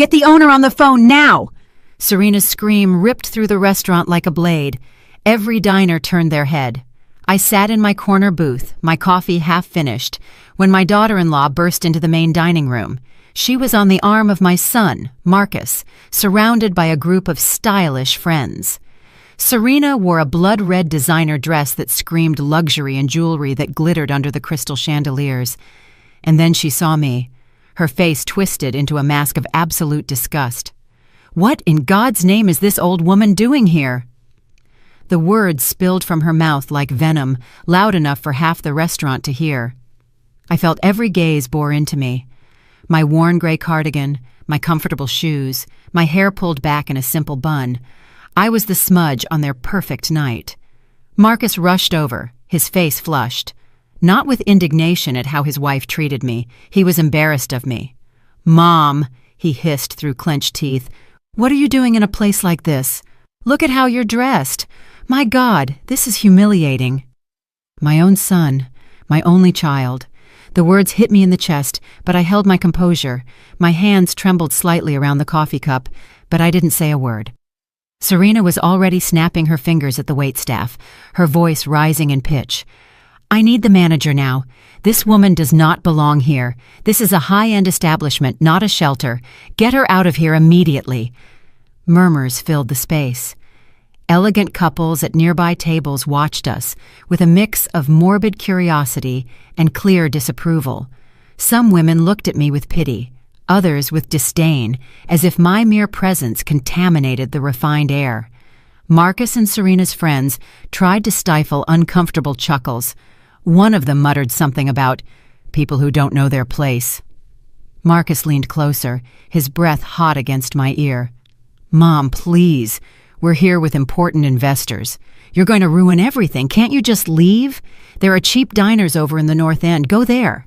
Get the owner on the phone now!" Serena's scream ripped through the restaurant like a blade. Every diner turned their head. I sat in my corner booth, my coffee half finished, when my daughter-in-law burst into the main dining room. She was on the arm of my son, Marcus, surrounded by a group of stylish friends. Serena wore a blood-red designer dress that screamed luxury and jewelry that glittered under the crystal chandeliers. And then she saw me, her face twisted into a mask of absolute disgust. "What in God's name is this old woman doing here?" The words spilled from her mouth like venom, loud enough for half the restaurant to hear. I felt every gaze bore into me. My worn gray cardigan, my comfortable shoes, my hair pulled back in a simple bun. I was the smudge on their perfect night. Marcus rushed over, his face flushed. Not with indignation at how his wife treated me. He was embarrassed of me. "Mom," he hissed through clenched teeth, "what are you doing in a place like this? Look at how you're dressed. My God, this is humiliating." My own son, my only child. The words hit me in the chest, but I held my composure. My hands trembled slightly around the coffee cup, but I didn't say a word. Serena was already snapping her fingers at the waitstaff, her voice rising in pitch. "I need the manager now. This woman does not belong here. This is a high-end establishment, not a shelter. Get her out of here immediately." Murmurs filled the space. Elegant couples at nearby tables watched us, with a mix of morbid curiosity and clear disapproval. Some women looked at me with pity, others with disdain, as if my mere presence contaminated the refined air. Marcus and Serena's friends tried to stifle uncomfortable chuckles. One of them muttered something about people who don't know their place. Marcus leaned closer, his breath hot against my ear. "Mom, please. We're here with important investors. You're going to ruin everything. Can't you just leave? There are cheap diners over in the North End. Go there."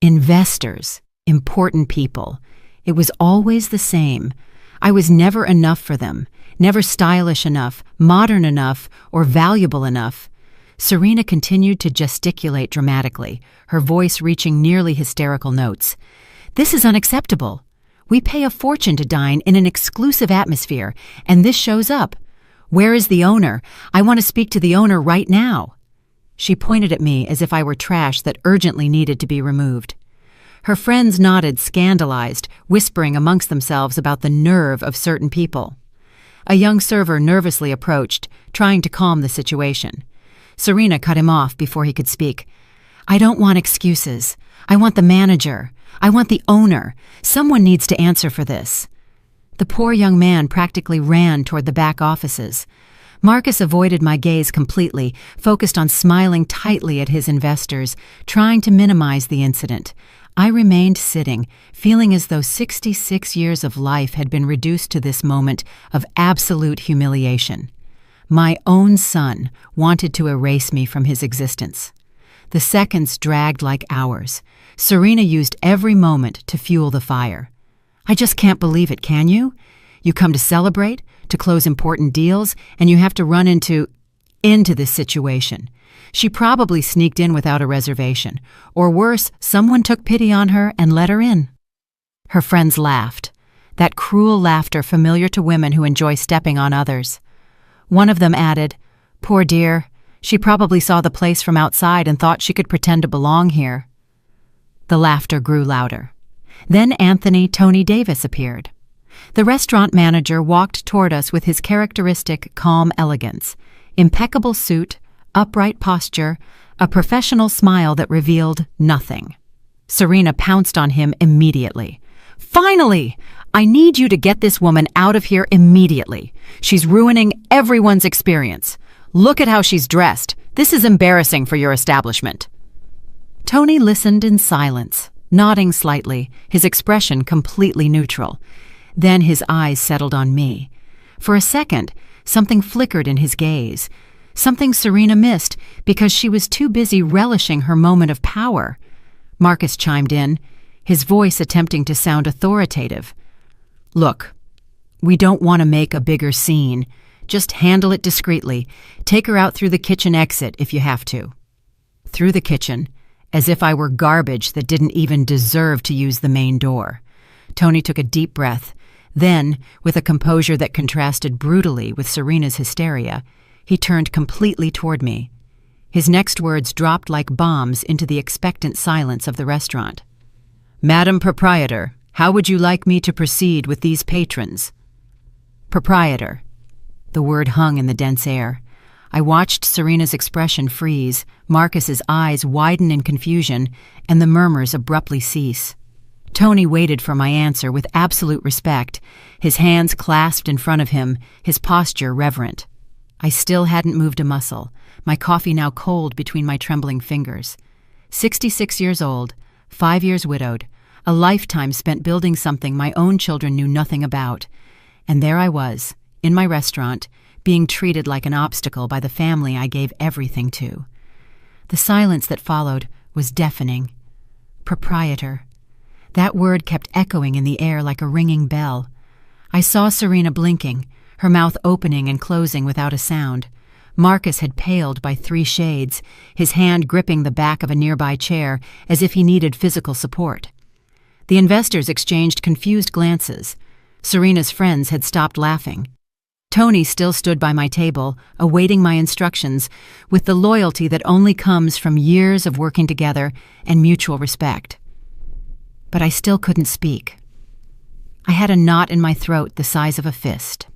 Investors. Important people. It was always the same. I was never enough for them, never stylish enough, modern enough, or valuable enough. Serena continued to gesticulate dramatically, her voice reaching nearly hysterical notes. "This is unacceptable. We pay a fortune to dine in an exclusive atmosphere, and this shows up. Where is the owner? I want to speak to the owner right now." She pointed at me as if I were trash that urgently needed to be removed. Her friends nodded, scandalized, whispering amongst themselves about the nerve of certain people. A young server nervously approached, trying to calm the situation. Serena cut him off before he could speak. "I don't want excuses. I want the manager. I want the owner. Someone needs to answer for this." The poor young man practically ran toward the back offices. Marcus avoided my gaze completely, focused on smiling tightly at his investors, trying to minimize the incident. I remained sitting, feeling as though 66 years of life had been reduced to this moment of absolute humiliation. My own son wanted to erase me from his existence. The seconds dragged like hours. Serena used every moment to fuel the fire. "I just can't believe it, can you? You come to celebrate, to close important deals, and you have to run into this situation. She probably sneaked in without a reservation. Or worse, someone took pity on her and let her in." Her friends laughed, that cruel laughter familiar to women who enjoy stepping on others. One of them added, "Poor dear, she probably saw the place from outside and thought she could pretend to belong here." The laughter grew louder. Then Anthony Tony Davis appeared. The restaurant manager walked toward us with his characteristic calm elegance, impeccable suit, upright posture, a professional smile that revealed nothing. Serena pounced on him immediately. "Finally! I need you to get this woman out of here immediately. She's ruining everyone's experience. Look at how she's dressed. This is embarrassing for your establishment." Tony listened in silence, nodding slightly, his expression completely neutral. Then his eyes settled on me. For a second, something flickered in his gaze, something Serena missed because she was too busy relishing her moment of power. Marcus chimed in, his voice attempting to sound authoritative. "Look, we don't want to make a bigger scene. Just handle it discreetly. Take her out through the kitchen exit if you have to." Through the kitchen, as if I were garbage that didn't even deserve to use the main door. Tony took a deep breath. Then, with a composure that contrasted brutally with Serena's hysteria, he turned completely toward me. His next words dropped like bombs into the expectant silence of the restaurant. "Madam Proprietor, how would you like me to proceed with these patrons?" Proprietor. The word hung in the dense air. I watched Serena's expression freeze, Marcus's eyes widen in confusion, and the murmurs abruptly cease. Tony waited for my answer with absolute respect, his hands clasped in front of him, his posture reverent. I still hadn't moved a muscle, my coffee now cold between my trembling fingers. 66 years old, 5 years widowed, a lifetime spent building something my own children knew nothing about. And there I was, in my restaurant, being treated like an obstacle by the family I gave everything to. The silence that followed was deafening. Proprietor. That word kept echoing in the air like a ringing bell. I saw Serena blinking, her mouth opening and closing without a sound. Marcus had paled by 3 shades, his hand gripping the back of a nearby chair as if he needed physical support. The investors exchanged confused glances. Serena's friends had stopped laughing. Tony still stood by my table, awaiting my instructions, with the loyalty that only comes from years of working together and mutual respect. But I still couldn't speak. I had a knot in my throat the size of a fist.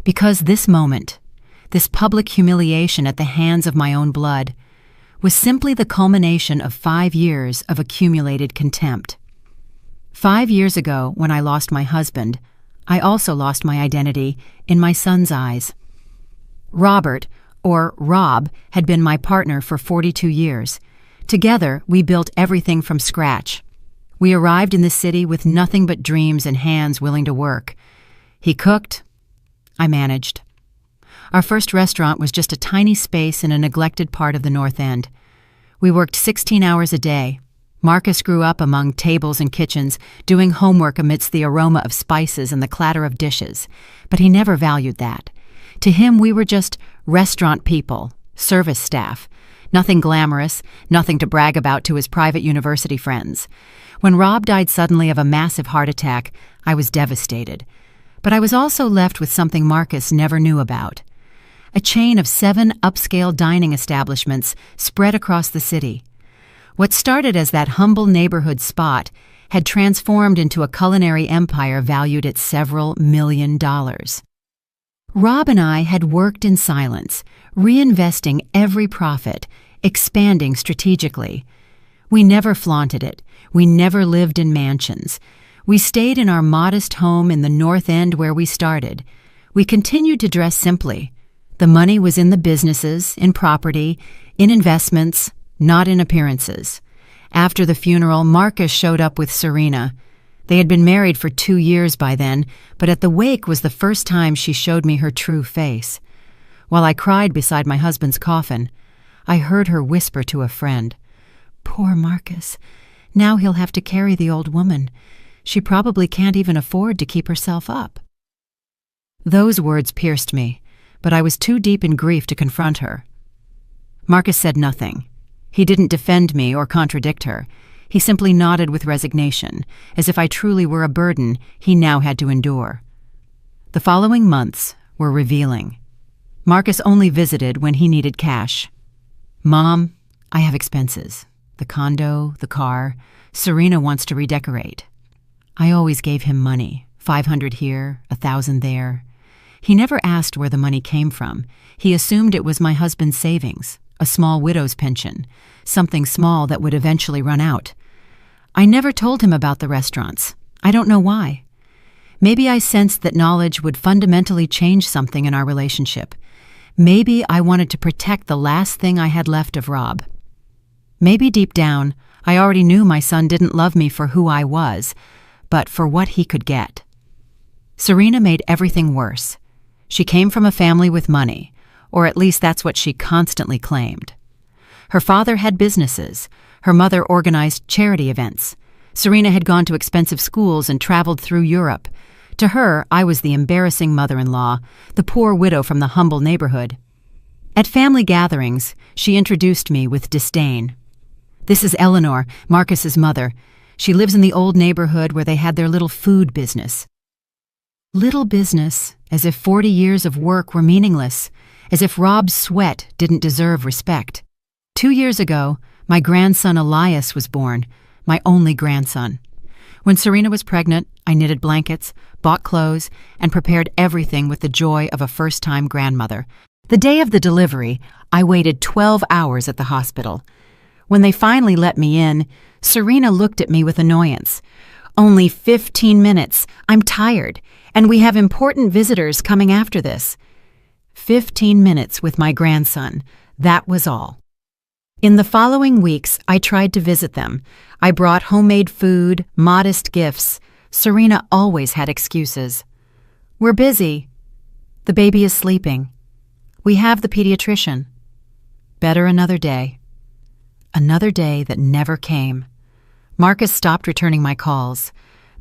Because this moment, this public humiliation at the hands of my own blood, was simply the culmination of 5 years of accumulated contempt. 5 years ago, when I lost my husband, I also lost my identity in my son's eyes. Robert, or Rob, had been my partner for 42 years. Together, we built everything from scratch. We arrived in the city with nothing but dreams and hands willing to work. He cooked, I managed. Our first restaurant was just a tiny space in a neglected part of the North End. We worked 16 hours a day. Marcus grew up among tables and kitchens, doing homework amidst the aroma of spices and the clatter of dishes. But he never valued that. To him, we were just restaurant people, service staff. Nothing glamorous, nothing to brag about to his private university friends. When Rob died suddenly of a massive heart attack, I was devastated. But I was also left with something Marcus never knew about. A chain of 7 upscale dining establishments spread across the city. What started as that humble neighborhood spot had transformed into a culinary empire valued at several $million. Rob and I had worked in silence, reinvesting every profit, expanding strategically. We never flaunted it. We never lived in mansions. We stayed in our modest home in the North End where we started. We continued to dress simply. The money was in the businesses, in property, in investments, not in appearances. After the funeral, Marcus showed up with Serena. They had been married for 2 years by then, but at the wake was the first time she showed me her true face. While I cried beside my husband's coffin, I heard her whisper to a friend, "Poor Marcus. Now he'll have to carry the old woman. She probably can't even afford to keep herself up." Those words pierced me, but I was too deep in grief to confront her. Marcus said nothing. He didn't defend me or contradict her. He simply nodded with resignation, as if I truly were a burden he now had to endure. The following months were revealing. Marcus only visited when he needed cash. "Mom, I have expenses. The condo, the car. Serena wants to redecorate." I always gave him money, $500 here, $1,000 there. He never asked where the money came from. He assumed it was my husband's savings, a small widow's pension, something small that would eventually run out. I never told him about the restaurants. I don't know why. Maybe I sensed that knowledge would fundamentally change something in our relationship. Maybe I wanted to protect the last thing I had left of Rob. Maybe deep down, I already knew my son didn't love me for who I was, but for what he could get. Serena made everything worse. She came from a family with money, or at least that's what she constantly claimed. Her father had businesses. Her mother organized charity events. Serena had gone to expensive schools and traveled through Europe. To her, I was the embarrassing mother-in-law, the poor widow from the humble neighborhood. At family gatherings, she introduced me with disdain. "This is Eleanor, Marcus's mother. She lives in the old neighborhood where they had their little food business. Little business, as if 40 years of work were meaningless, as if Rob's sweat didn't deserve respect. 2 years ago, my grandson Elias was born, my only grandson. When Serena was pregnant, I knitted blankets, bought clothes, and prepared everything with the joy of a first-time grandmother. The day of the delivery, I waited 12 hours at the hospital. When they finally let me in, Serena looked at me with annoyance. "Only 15 minutes. I'm tired, and we have important visitors coming after this." 15 minutes with my grandson. That was all. In the following weeks, I tried to visit them. I brought homemade food, modest gifts. Serena always had excuses. "We're busy. The baby is sleeping. We have the pediatrician." Better another day. Another day that never came. Marcus stopped returning my calls.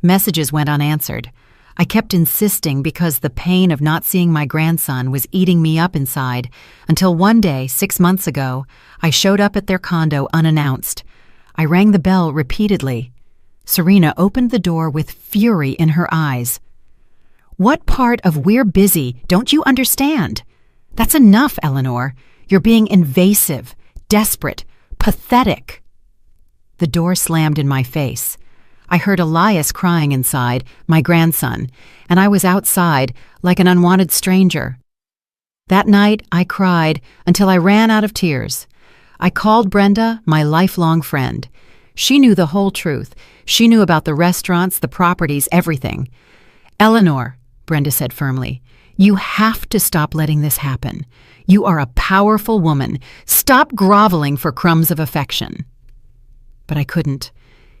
Messages went unanswered. I kept insisting because the pain of not seeing my grandson was eating me up inside, until one day, 6 months ago, I showed up at their condo unannounced. I rang the bell repeatedly. Serena opened the door with fury in her eyes. "What part of 'we're busy' don't you understand? That's enough, Eleanor. You're being invasive, desperate, pathetic." The door slammed in my face. I heard Elias crying inside, my grandson, and I was outside like an unwanted stranger. That night, I cried until I ran out of tears. I called Brenda, my lifelong friend. She knew the whole truth. She knew about the restaurants, the properties, everything. "Eleanor," Brenda said firmly, "you have to stop letting this happen. You are a powerful woman. Stop groveling for crumbs of affection." But I couldn't.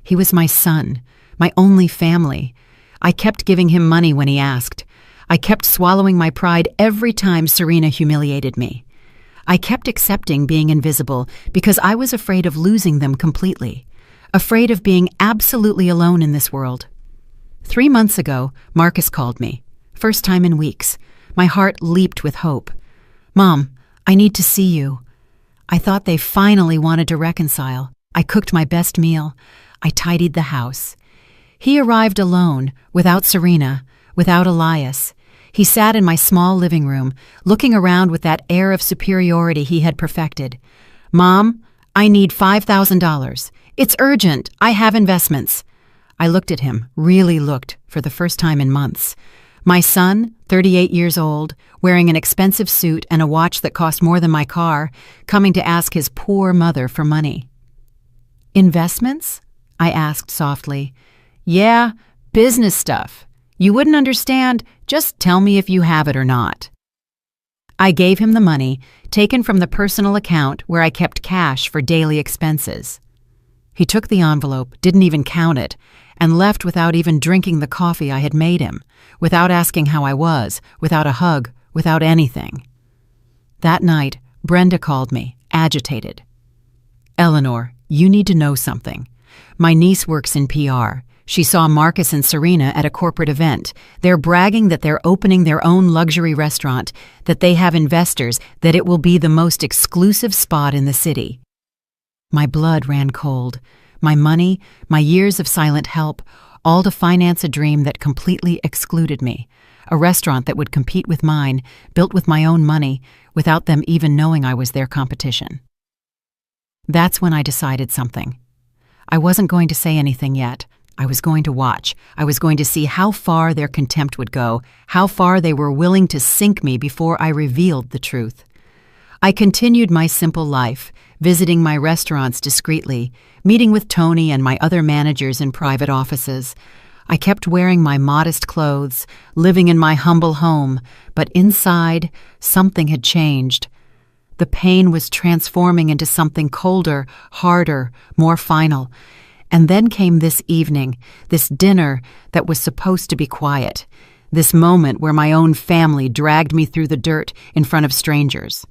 He was my son, my only family. I kept giving him money when he asked. I kept swallowing my pride every time Serena humiliated me. I kept accepting being invisible because I was afraid of losing them completely, afraid of being absolutely alone in this world. 3 months ago, Marcus called me. First time in weeks. My heart leaped with hope. "Mom, I need to see you." I thought they finally wanted to reconcile. I cooked my best meal. I tidied the house. He arrived alone, without Serena, without Elias. He sat in my small living room, looking around with that air of superiority he had perfected. "Mom, I need $5,000. It's urgent. I have investments." I looked at him, really looked, for the first time in months. My son, 38 years old, wearing an expensive suit and a watch that cost more than my car, coming to ask his poor mother for money. "Investments?" I asked softly. "Yeah, business stuff. You wouldn't understand. Just tell me if you have it or not." I gave him the money, taken from the personal account where I kept cash for daily expenses. He took the envelope, didn't even count it, and left without even drinking the coffee I had made him, without asking how I was, without a hug, without anything. That night, Brenda called me, agitated. "Eleanor, you need to know something. My niece works in PR. She saw Marcus and Serena at a corporate event. They're bragging that they're opening their own luxury restaurant, that they have investors, that it will be the most exclusive spot in the city." My blood ran cold. My money, my years of silent help, all to finance a dream that completely excluded me. A restaurant that would compete with mine, built with my own money, without them even knowing I was their competition. That's when I decided something. I wasn't going to say anything yet. I was going to watch. I was going to see how far their contempt would go, how far they were willing to sink me before I revealed the truth. I continued my simple life, visiting my restaurants discreetly, meeting with Tony and my other managers in private offices. I kept wearing my modest clothes, living in my humble home, but inside, something had changed. The pain was transforming into something colder, harder, more final. And then came this evening, this dinner that was supposed to be quiet, this moment where my own family dragged me through the dirt in front of strangers.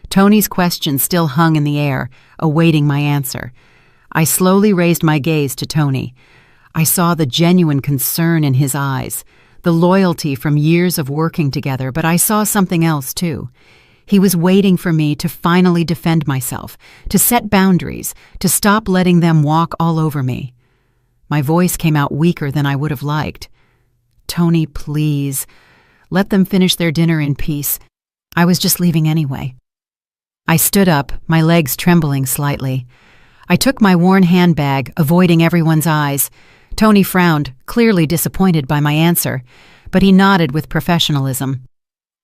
Tony's question still hung in the air, awaiting my answer. I slowly raised my gaze to Tony. I saw the genuine concern in his eyes, the loyalty from years of working together, but I saw something else too. He was waiting for me to finally defend myself, to set boundaries, to stop letting them walk all over me. My voice came out weaker than I would have liked. "Tony, please. Let them finish their dinner in peace. I was just leaving anyway." I stood up, my legs trembling slightly. I took my worn handbag, avoiding everyone's eyes. Tony frowned, clearly disappointed by my answer, but he nodded with professionalism.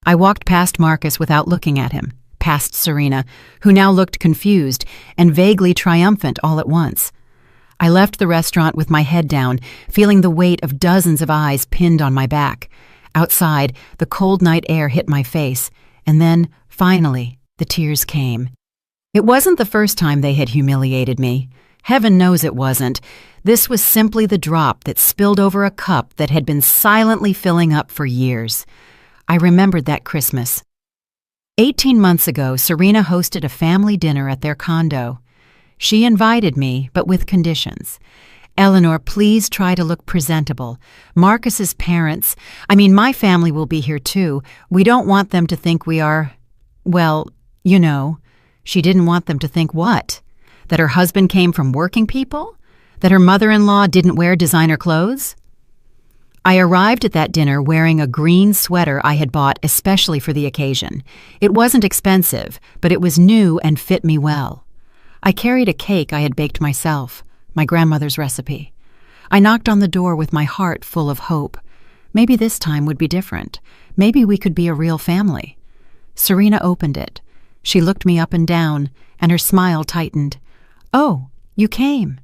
I walked past Marcus without looking at him, past Serena, who now looked confused and vaguely triumphant all at once. I left the restaurant with my head down, feeling the weight of dozens of eyes pinned on my back. Outside, the cold night air hit my face, and then, finally, the tears came. It wasn't the first time they had humiliated me. Heaven knows it wasn't. This was simply the drop that spilled over a cup that had been silently filling up for years. I remembered that Christmas. 18 months ago, Serena hosted a family dinner at their condo. She invited me, but with conditions. "Eleanor, please try to look presentable. Marcus's parents, my family will be here too. We don't want them to think we are, well, you know." She didn't want them to think what? That her husband came from working people? That her mother-in-law didn't wear designer clothes? I arrived at that dinner wearing a green sweater I had bought especially for the occasion. It wasn't expensive, but it was new and fit me well. I carried a cake I had baked myself, my grandmother's recipe. I knocked on the door with my heart full of hope. Maybe this time would be different. Maybe we could be a real family. Serena opened it. She looked me up and down, and her smile tightened. "Oh, you came,"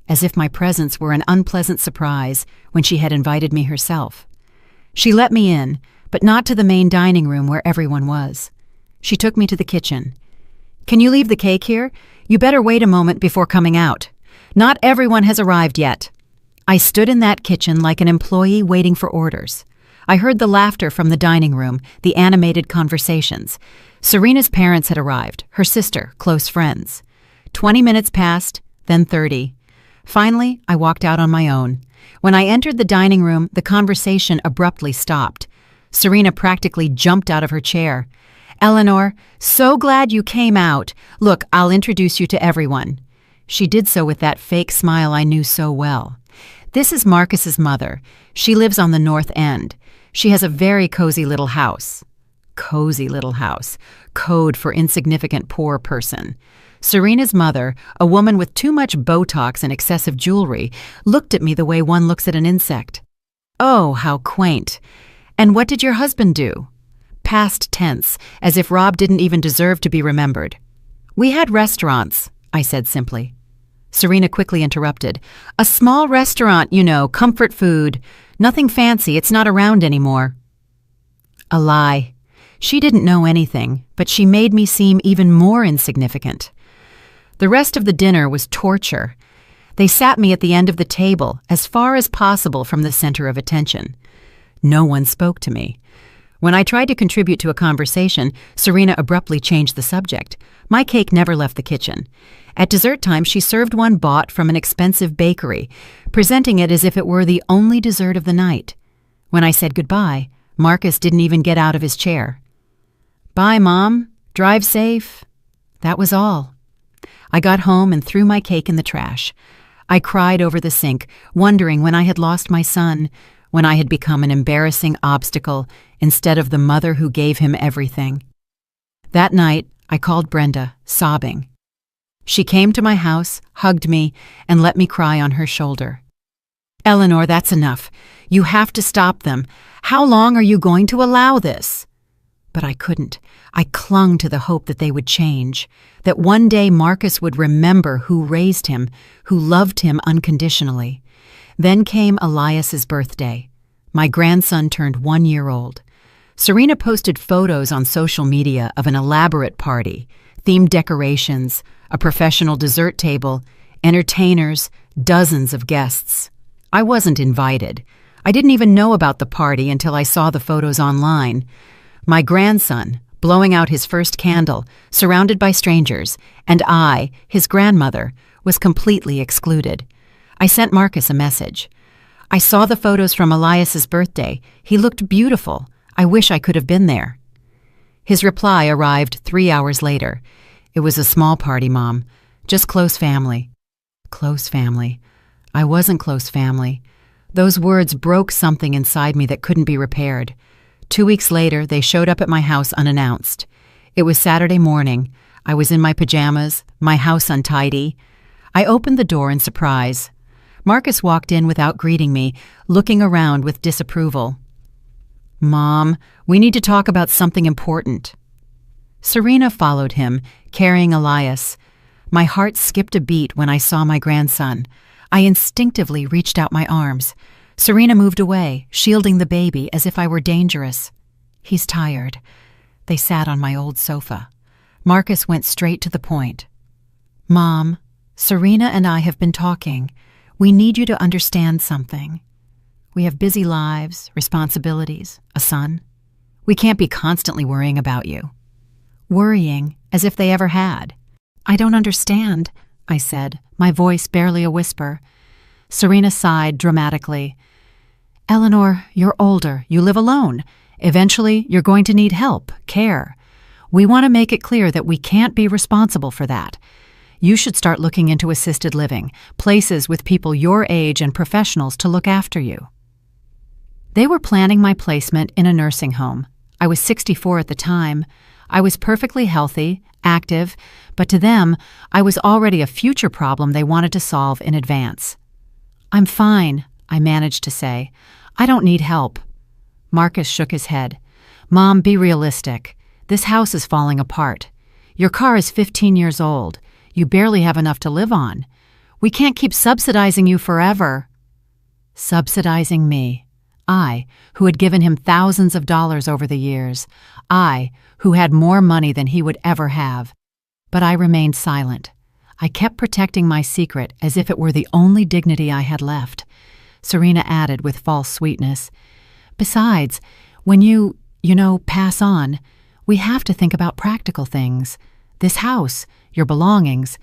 as if my presence were an unpleasant surprise when she had invited me herself. She let me in, but not to the main dining room where everyone was. She took me to the kitchen. "Can you leave the cake here? You better wait a moment before coming out. Not everyone has arrived yet." I stood in that kitchen like an employee waiting for orders. I heard the laughter from the dining room, the animated conversations. Serena's parents had arrived, her sister, close friends. 20 minutes passed, then 30. Finally, I walked out on my own. When I entered the dining room, the conversation abruptly stopped. Serena practically jumped out of her chair. "Eleanor, so glad you came out. Look, I'll introduce you to everyone." She did so with that fake smile I knew so well. "This is Marcus's mother. She lives on the North End. She has a very cozy little house." Cozy little house. Code for insignificant poor person. Serena's mother, a woman with too much Botox and excessive jewelry, looked at me the way one looks at an insect. "Oh, how quaint. And what did your husband do?" Past tense, as if Rob didn't even deserve to be remembered. "We had restaurants," I said simply. Serena quickly interrupted. "A small restaurant, you know, comfort food. Nothing fancy, it's not around anymore." A lie. She didn't know anything, but she made me seem even more insignificant. The rest of the dinner was torture. They sat me at the end of the table, as far as possible from the center of attention. No one spoke to me. When I tried to contribute to a conversation, Serena abruptly changed the subject. My cake never left the kitchen. At dessert time, she served one bought from an expensive bakery, presenting it as if it were the only dessert of the night. When I said goodbye, Marcus didn't even get out of his chair. "Bye, Mom. Drive safe." That was all. I got home and threw my cake in the trash. I cried over the sink, wondering when I had lost my son, when I had become an embarrassing obstacle instead of the mother who gave him everything. That night, I called Brenda, sobbing. She came to my house, hugged me, and let me cry on her shoulder. "Eleanor, that's enough. You have to stop them. How long are you going to allow this?" But I couldn't. I clung to the hope that they would change, that one day Marcus would remember who raised him, who loved him unconditionally. Then came Elias's birthday. My grandson turned 1 year old. Serena posted photos on social media of an elaborate party, themed decorations, a professional dessert table, entertainers, dozens of guests. I wasn't invited. I didn't even know about the party until I saw the photos online. My grandson, blowing out his first candle, surrounded by strangers, and I, his grandmother, was completely excluded. I sent Marcus a message. "I saw the photos from Elias's birthday. He looked beautiful. I wish I could have been there." His reply arrived 3 hours later. "It was a small party, Mom. Just close family." Close family. I wasn't close family. Those words broke something inside me that couldn't be repaired. 2 weeks later, they showed up at my house unannounced. It was Saturday morning. I was in my pajamas, my house untidy. I opened the door in surprise. Marcus walked in without greeting me, looking around with disapproval. "Mom, we need to talk about something important." Serena followed him, carrying Elias. My heart skipped a beat when I saw my grandson. I instinctively reached out my arms. Serena moved away, shielding the baby as if I were dangerous. "He's tired." They sat on my old sofa. Marcus went straight to the point. "Mom, Serena and I have been talking. We need you to understand something. We have busy lives, responsibilities, a son. We can't be constantly worrying about you." Worrying, as if they ever had. "I don't understand," I said, my voice barely a whisper. Serena sighed dramatically. "Eleanor, you're older. You live alone. Eventually, you're going to need help, care. We want to make it clear that we can't be responsible for that. You should start looking into assisted living, places with people your age and professionals to look after you." They were planning my placement in a nursing home. I was 64 at the time. I was perfectly healthy, active, but to them, I was already a future problem they wanted to solve in advance. "I'm fine," I managed to say. "I don't need help." Marcus shook his head. "Mom, be realistic. This house is falling apart. Your car is 15 years old. You barely have enough to live on. We can't keep subsidizing you forever." Subsidizing me. I, who had given him thousands of dollars over the years. I, who had more money than he would ever have. But I remained silent. I kept protecting my secret as if it were the only dignity I had left. Serena added with false sweetness, "Besides, when you pass on, we have to think about practical things. This house, your belongings.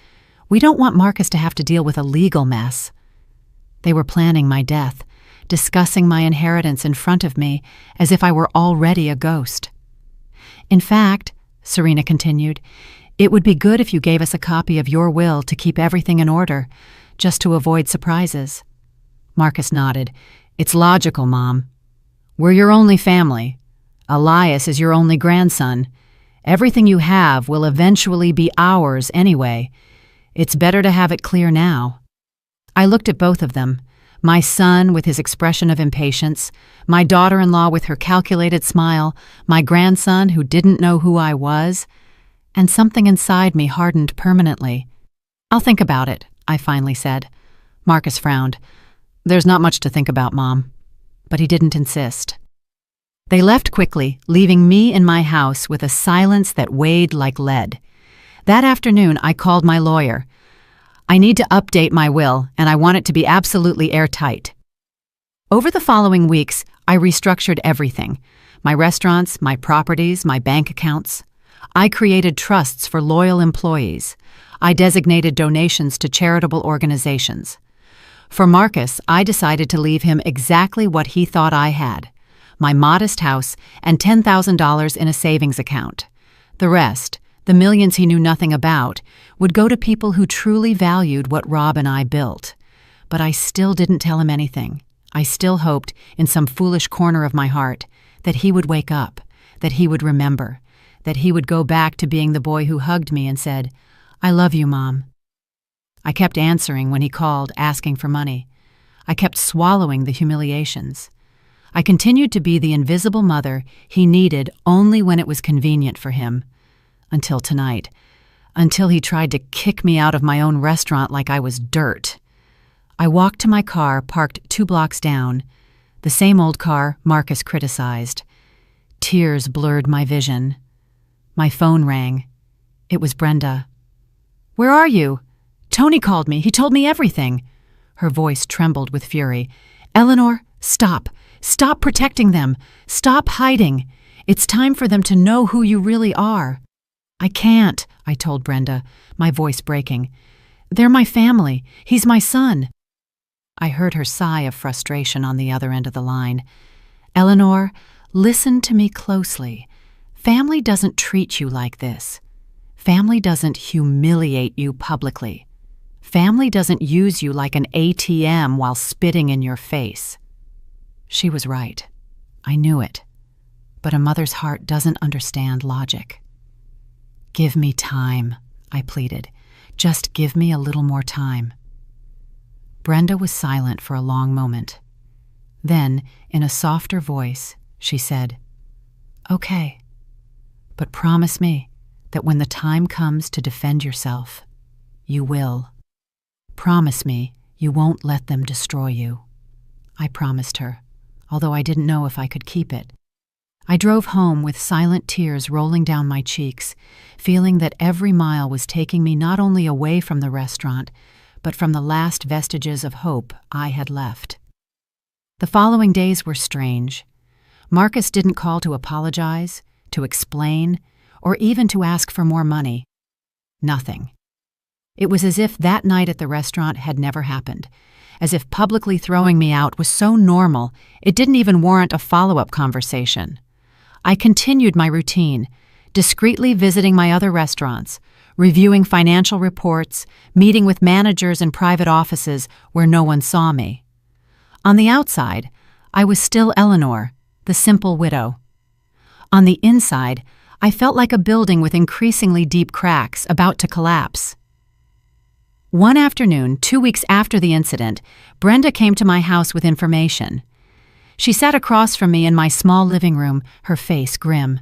We don't want Marcus to have to deal with a legal mess." They were planning my death, discussing my inheritance in front of me as if I were already a ghost. "In fact," Serena continued, "it would be good if you gave us a copy of your will to keep everything in order, just to avoid surprises." Marcus nodded. "It's logical, Mom. We're your only family. Elias is your only grandson. Everything you have will eventually be ours anyway. It's better to have it clear now." I looked at both of them, my son with his expression of impatience, my daughter-in-law with her calculated smile, my grandson who didn't know who I was, and something inside me hardened permanently. "I'll think about it," I finally said. Marcus frowned. "There's not much to think about, Mom." But he didn't insist. They left quickly, leaving me in my house with a silence that weighed like lead. That afternoon, I called my lawyer. "I need to update my will, and I want it to be absolutely airtight." Over the following weeks, I restructured everything. My restaurants, my properties, my bank accounts. I created trusts for loyal employees. I designated donations to charitable organizations. For Marcus, I decided to leave him exactly what he thought I had: my modest house and $10,000 in a savings account. The rest, the millions he knew nothing about, would go to people who truly valued what Rob and I built. But I still didn't tell him anything. I still hoped, in some foolish corner of my heart, that he would wake up, that he would remember, that he would go back to being the boy who hugged me and said, "I love you, Mom." I kept answering when he called, asking for money. I kept swallowing the humiliations. I continued to be the invisible mother he needed only when it was convenient for him. Until tonight. Until he tried to kick me out of my own restaurant like I was dirt. I walked to my car, parked 2 blocks down. The same old car Marcus criticized. Tears blurred my vision. My phone rang. It was Brenda. "Where are you?" "Tony called me. He told me everything." Her voice trembled with fury. "Eleanor, stop. Stop protecting them. Stop hiding. It's time for them to know who you really are." "I can't," I told Brenda, my voice breaking. "They're my family. He's my son." I heard her sigh of frustration on the other end of the line. "Eleanor, listen to me closely. Family doesn't treat you like this. Family doesn't humiliate you publicly. Family doesn't use you like an ATM while spitting in your face." She was right. I knew it. But a mother's heart doesn't understand logic. "Give me time," I pleaded. "Just give me a little more time." Brenda was silent for a long moment. Then, in a softer voice, she said, "Okay, but promise me that when the time comes to defend yourself, you will. Promise me you won't let them destroy you." I promised her, although I didn't know if I could keep it. I drove home with silent tears rolling down my cheeks, feeling that every mile was taking me not only away from the restaurant, but from the last vestiges of hope I had left. The following days were strange. Marcus didn't call to apologize, to explain, or even to ask for more money. Nothing. It was as if that night at the restaurant had never happened, as if publicly throwing me out was so normal it didn't even warrant a follow-up conversation. I continued my routine, discreetly visiting my other restaurants, reviewing financial reports, meeting with managers in private offices where no one saw me. On the outside, I was still Eleanor, the simple widow. On the inside, I felt like a building with increasingly deep cracks about to collapse. One afternoon, 2 weeks after the incident, Brenda came to my house with information. She sat across from me in my small living room, her face grim.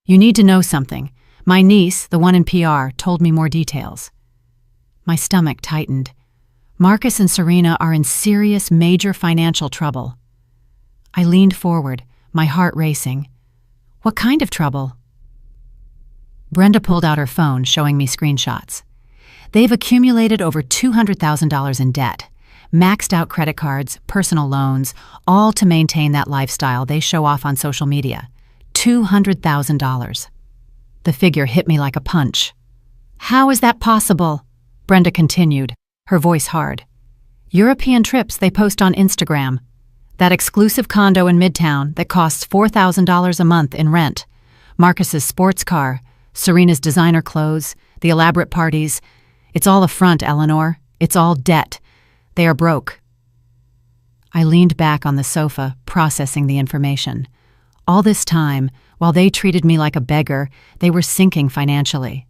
"You need to know something. My niece, the one in PR, told me more details." My stomach tightened. Marcus and Serena are in serious, major financial trouble. I leaned forward, my heart racing. "What kind of trouble?" Brenda pulled out her phone, showing me screenshots. They've accumulated over $200,000 in debt. Maxed out credit cards, personal loans, all to maintain that lifestyle they show off on social media. $200,000. The figure hit me like a punch. "How is that possible?" Brenda continued, her voice hard. "European trips they post on Instagram. That exclusive condo in Midtown that costs $4,000 a month in rent. Marcus's sports car, Serena's designer clothes, the elaborate parties. It's all a front, Eleanor. It's all debt. They are broke." I leaned back on the sofa, processing the information. All this time, while they treated me like a beggar, they were sinking financially.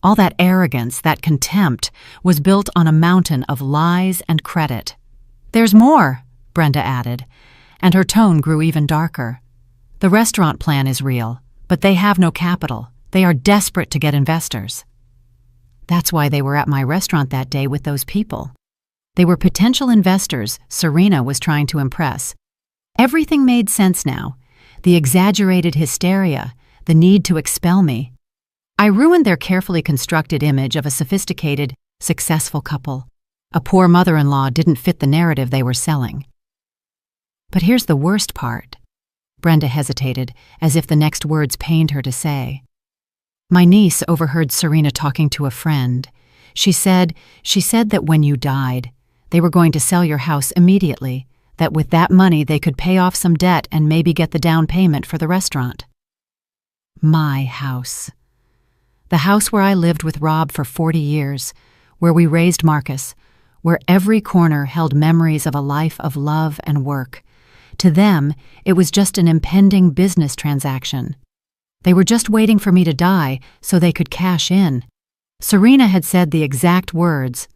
All that arrogance, that contempt, was built on a mountain of lies and credit. "There's more," Brenda added, and her tone grew even darker. "The restaurant plan is real, but they have no capital. They are desperate to get investors." That's why they were at my restaurant that day with those people. They were potential investors Serena was trying to impress. Everything made sense now. The exaggerated hysteria, the need to expel me. I ruined their carefully constructed image of a sophisticated, successful couple. A poor mother-in-law didn't fit the narrative they were selling. But here's the worst part. Brenda hesitated, as if the next words pained her to say. My niece overheard Serena talking to a friend. She said that when you died, they were going to sell your house immediately, that with that money they could pay off some debt and maybe get the down payment for the restaurant. My house. The house where I lived with Rob for 40 years, where we raised Marcus, where every corner held memories of a life of love and work. To them, it was just an impending business transaction. They were just waiting for me to die so they could cash in. Serena had said the exact words,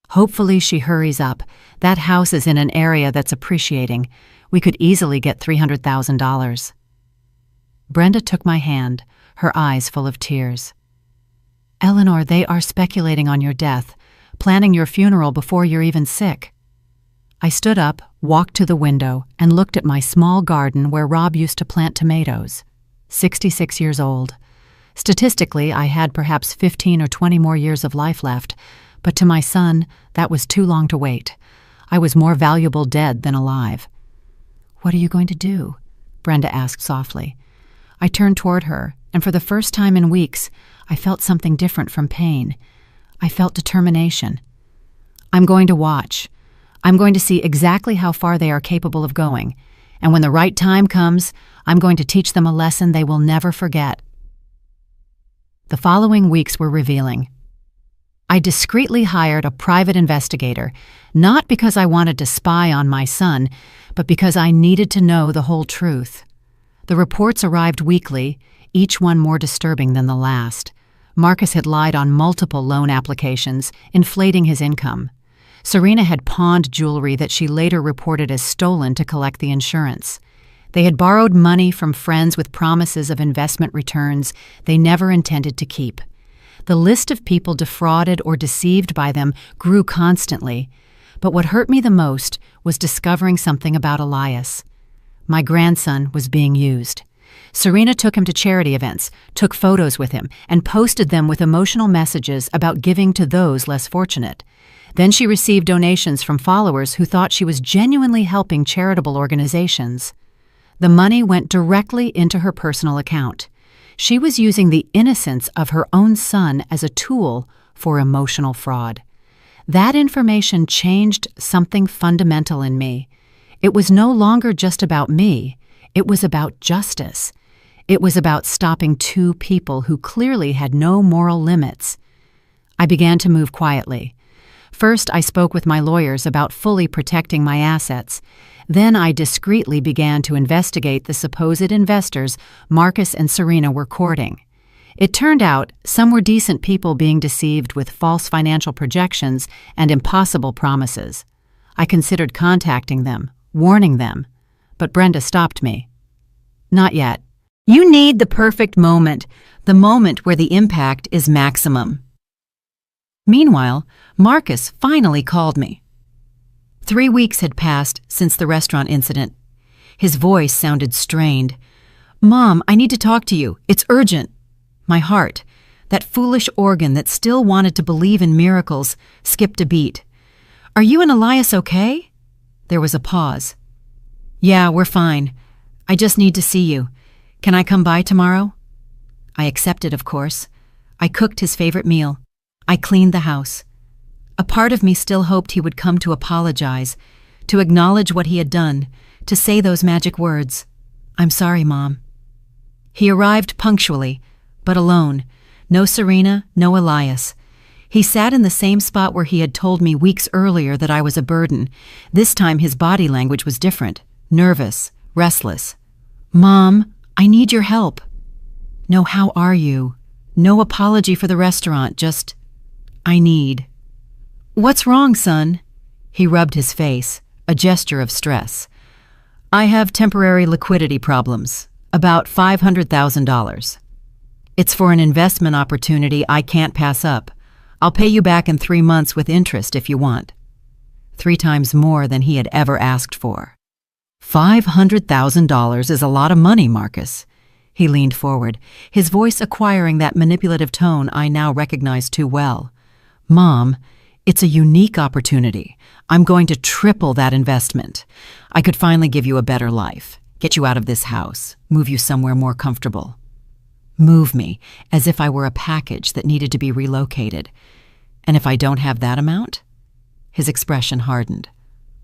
"Hopefully she hurries up. That house is in an area that's appreciating. We could easily get $300,000. Brenda took my hand, her eyes full of tears. "Eleanor, they are speculating on your death, planning your funeral before you're even sick." I stood up, walked to the window, and looked at my small garden where Rob used to plant tomatoes. 66 years old. Statistically, I had perhaps 15 or 20 more years of life left, but to my son, that was too long to wait. I was more valuable dead than alive. "What are you going to do?" Brenda asked softly. I turned toward her, and for the first time in weeks, I felt something different from pain. I felt determination. "I'm going to watch. I'm going to see exactly how far they are capable of going, and when the right time comes, I'm going to teach them a lesson they will never forget." The following weeks were revealing. I discreetly hired a private investigator, not because I wanted to spy on my son, but because I needed to know the whole truth. The reports arrived weekly, each one more disturbing than the last. Marcus had lied on multiple loan applications, inflating his income. Serena had pawned jewelry that she later reported as stolen to collect the insurance. They had borrowed money from friends with promises of investment returns they never intended to keep. The list of people defrauded or deceived by them grew constantly, but what hurt me the most was discovering something about Elias. My grandson was being used. Serena took him to charity events, took photos with him, and posted them with emotional messages about giving to those less fortunate. Then she received donations from followers who thought she was genuinely helping charitable organizations. The money went directly into her personal account. She was using the innocence of her own son as a tool for emotional fraud. That information changed something fundamental in me. It was no longer just about me. It was about justice. It was about stopping two people who clearly had no moral limits. I began to move quietly. First, I spoke with my lawyers about fully protecting my assets. Then I discreetly began to investigate the supposed investors Marcus and Serena were courting. It turned out some were decent people being deceived with false financial projections and impossible promises. I considered contacting them, warning them, but Brenda stopped me. Not yet. You need the perfect moment, the moment where the impact is maximum. Meanwhile, Marcus finally called me. 3 weeks had passed since the restaurant incident. His voice sounded strained. "Mom, I need to talk to you. It's urgent." My heart, that foolish organ that still wanted to believe in miracles, skipped a beat. "Are you and Elias okay?" There was a pause. "Yeah, we're fine. I just need to see you. Can I come by tomorrow?" I accepted, of course. I cooked his favorite meal. I cleaned the house. A part of me still hoped he would come to apologize, to acknowledge what he had done, to say those magic words, "I'm sorry, Mom." He arrived punctually, but alone. No Serena, no Elias. He sat in the same spot where he had told me weeks earlier that I was a burden. This time his body language was different, nervous, restless. "Mom, I need your help." "No, how are you?" No apology for the restaurant, just, "I need." "What's wrong, son?" He rubbed his face, a gesture of stress. "I have temporary liquidity problems, about $500,000. It's for an investment opportunity I can't pass up. I'll pay you back in 3 months with interest if you want." 3 times more than he had ever asked for. $500,000 is a lot of money, Marcus. He leaned forward, his voice acquiring that manipulative tone I now recognized too well. "Mom, it's a unique opportunity. I'm going to triple that investment. I could finally give you a better life, get you out of this house, move you somewhere more comfortable." Move me, as if I were a package that needed to be relocated. "And if I don't have that amount?" His expression hardened.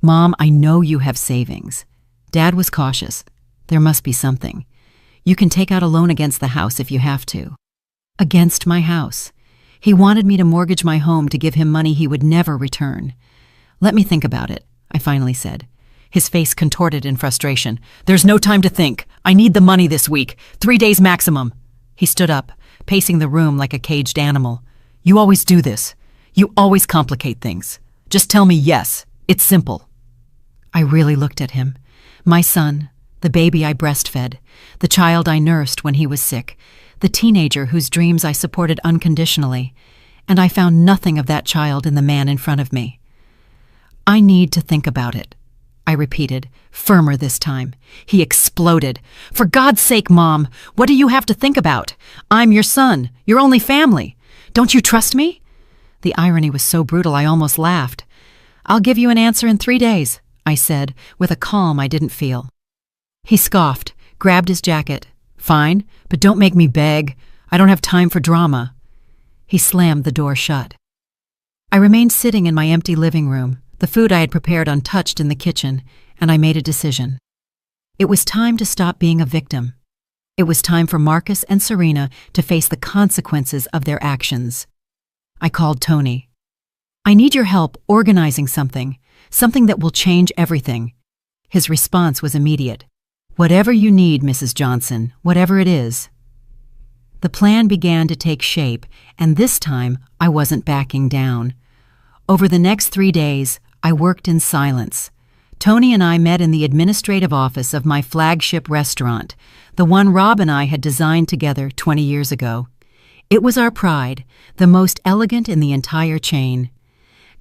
"Mom, I know you have savings." Dad was cautious. "There must be something. You can take out a loan against the house if you have to." Against my house. He wanted me to mortgage my home to give him money he would never return. "Let me think about it," I finally said. His face contorted in frustration. "There's no time to think. I need the money this week. 3 days maximum." He stood up, pacing the room like a caged animal. "You always do this. You always complicate things. Just tell me yes. It's simple." I really looked at him. My son, the baby I breastfed, the child I nursed when he was sick, the teenager whose dreams I supported unconditionally, and I found nothing of that child in the man in front of me. "I need to think about it," I repeated, firmer this time. He exploded. "For God's sake, Mom, what do you have to think about? I'm your son, your only family. Don't you trust me?" The irony was so brutal I almost laughed. "I'll give you an answer in 3 days," I said, with a calm I didn't feel. He scoffed, grabbed his jacket. "Fine, but don't make me beg. I don't have time for drama." He slammed the door shut. I remained sitting in my empty living room, the food I had prepared untouched in the kitchen, and I made a decision. It was time to stop being a victim. It was time for Marcus and Serena to face the consequences of their actions. I called Tony. I need your help organizing something that will change everything. His response was immediate. Whatever you need, Mrs. Johnson, whatever it is. The plan began to take shape, and this time I wasn't backing down. Over the next 3 days, I worked in silence. Tony and I met in the administrative office of my flagship restaurant, the one Rob and I had designed together 20 years ago. It was our pride, the most elegant in the entire chain.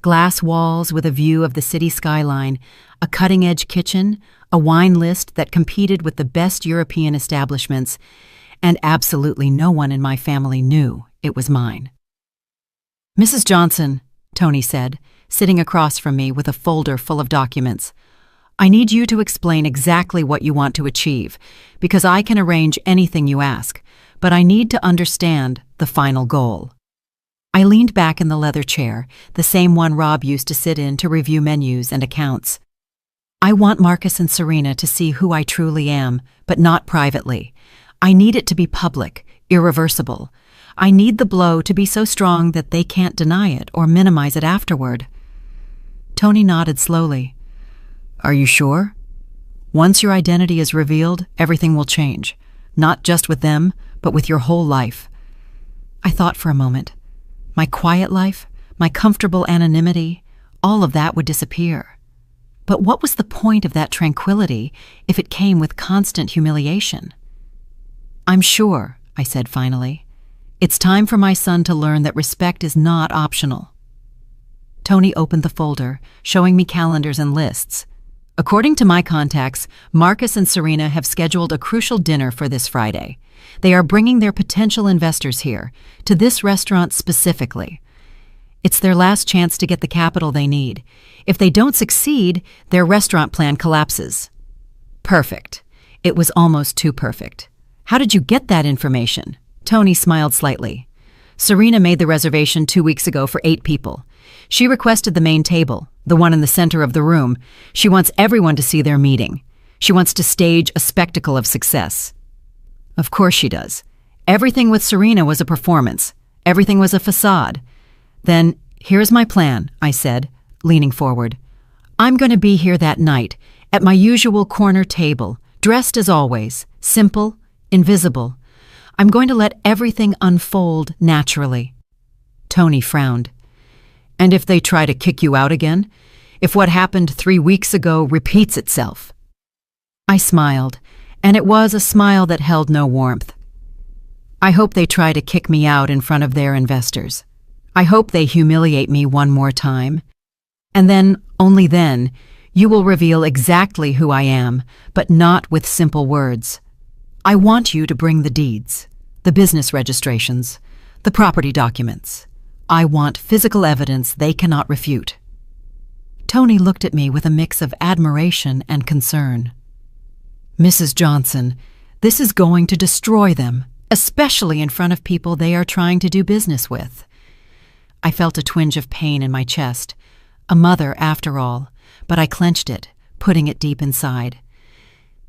Glass walls with a view of the city skyline, a cutting-edge kitchen, a wine list that competed with the best European establishments, and absolutely no one in my family knew it was mine. Mrs. Johnson, Tony said, sitting across from me with a folder full of documents, I need you to explain exactly what you want to achieve, because I can arrange anything you ask, but I need to understand the final goal. I leaned back in the leather chair, the same one Rob used to sit in to review menus and accounts. I want Marcus and Serena to see who I truly am, but not privately. I need it to be public, irreversible. I need the blow to be so strong that they can't deny it or minimize it afterward. Tony nodded slowly. Are you sure? Once your identity is revealed, everything will change. Not just with them, but with your whole life. I thought for a moment. My quiet life, my comfortable anonymity, all of that would disappear. But what was the point of that tranquility if it came with constant humiliation? I'm sure, I said finally. It's time for my son to learn that respect is not optional. Tony opened the folder, showing me calendars and lists. According to my contacts, Marcus and Serena have scheduled a crucial dinner for this Friday. They are bringing their potential investors here, to this restaurant specifically. It's their last chance to get the capital they need. If they don't succeed, their restaurant plan collapses. Perfect. It was almost too perfect. How did you get that information? Tony smiled slightly. Serena made the reservation 2 weeks ago for 8 people. She requested the main table, the one in the center of the room. She wants everyone to see their meeting. She wants to stage a spectacle of success. Of course she does. Everything with Serena was a performance. Everything was a facade. Then, here's my plan, I said, leaning forward. I'm going to be here that night, at my usual corner table, dressed as always, simple, invisible. I'm going to let everything unfold naturally. Tony frowned. And if they try to kick you out again? If what happened 3 weeks ago repeats itself? I smiled, and it was a smile that held no warmth. I hope they try to kick me out in front of their investors. I hope they humiliate me one more time. And then, only then, you will reveal exactly who I am, but not with simple words. I want you to bring the deeds, the business registrations, the property documents. I want physical evidence they cannot refute. Tony looked at me with a mix of admiration and concern. Mrs. Johnson, this is going to destroy them, especially in front of people they are trying to do business with. I felt a twinge of pain in my chest. A mother, after all, but I clenched it, putting it deep inside.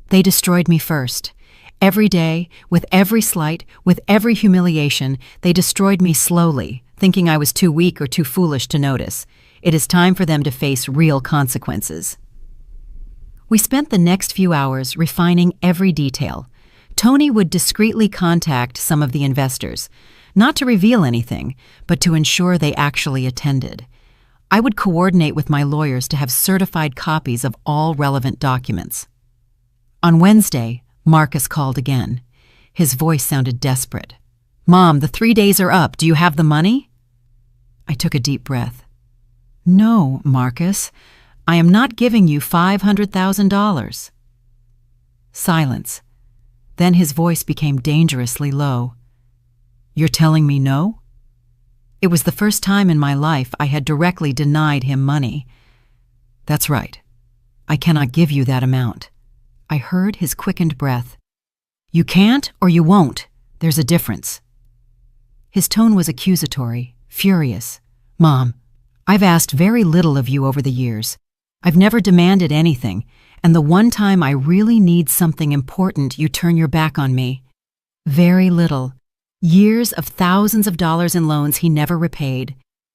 They destroyed me first. Every day, with every slight, with every humiliation, they destroyed me slowly, thinking I was too weak or too foolish to notice. It is time for them to face real consequences. We spent the next few hours refining every detail. Tony would discreetly contact some of the investors, not to reveal anything, but to ensure they actually attended. I would coordinate with my lawyers to have certified copies of all relevant documents. On Wednesday, Marcus called again. His voice sounded desperate. Mom, the 3 days are up. Do you have the money? I took a deep breath. No, Marcus. I am not giving you $500,000. Silence. Then his voice became dangerously low. You're telling me no? It was the first time in my life I had directly denied him money. That's right. I cannot give you that amount. I heard his quickened breath. You can't or you won't. There's a difference. His tone was accusatory, furious. Mom, I've asked very little of you over the years. I've never demanded anything, and the one time I really need something important, you turn your back on me. Very little. Years of thousands of dollars in loans he never repaid.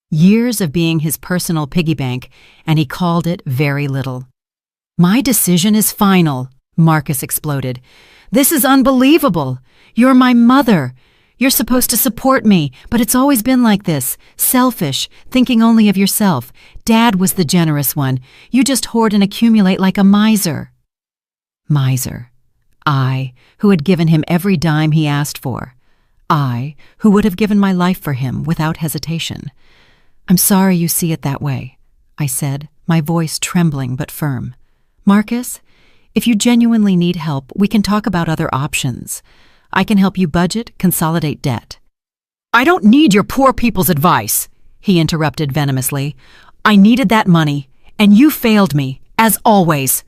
Years of being his personal piggy bank, and he called it very little. "My decision is final," Marcus exploded. "This is unbelievable. You're my mother. You're supposed to support me, but it's always been like this. Selfish, thinking only of yourself. Dad was the generous one. You just hoard and accumulate like a miser." Miser. I, who had given him every dime he asked for. I, who would have given my life for him without hesitation. "I'm sorry you see it that way," I said, my voice trembling but firm. "Marcus, if you genuinely need help, we can talk about other options. I can help you budget, consolidate debt." "I don't need your poor people's advice," he interrupted venomously. "I needed that money, and you failed me, as always."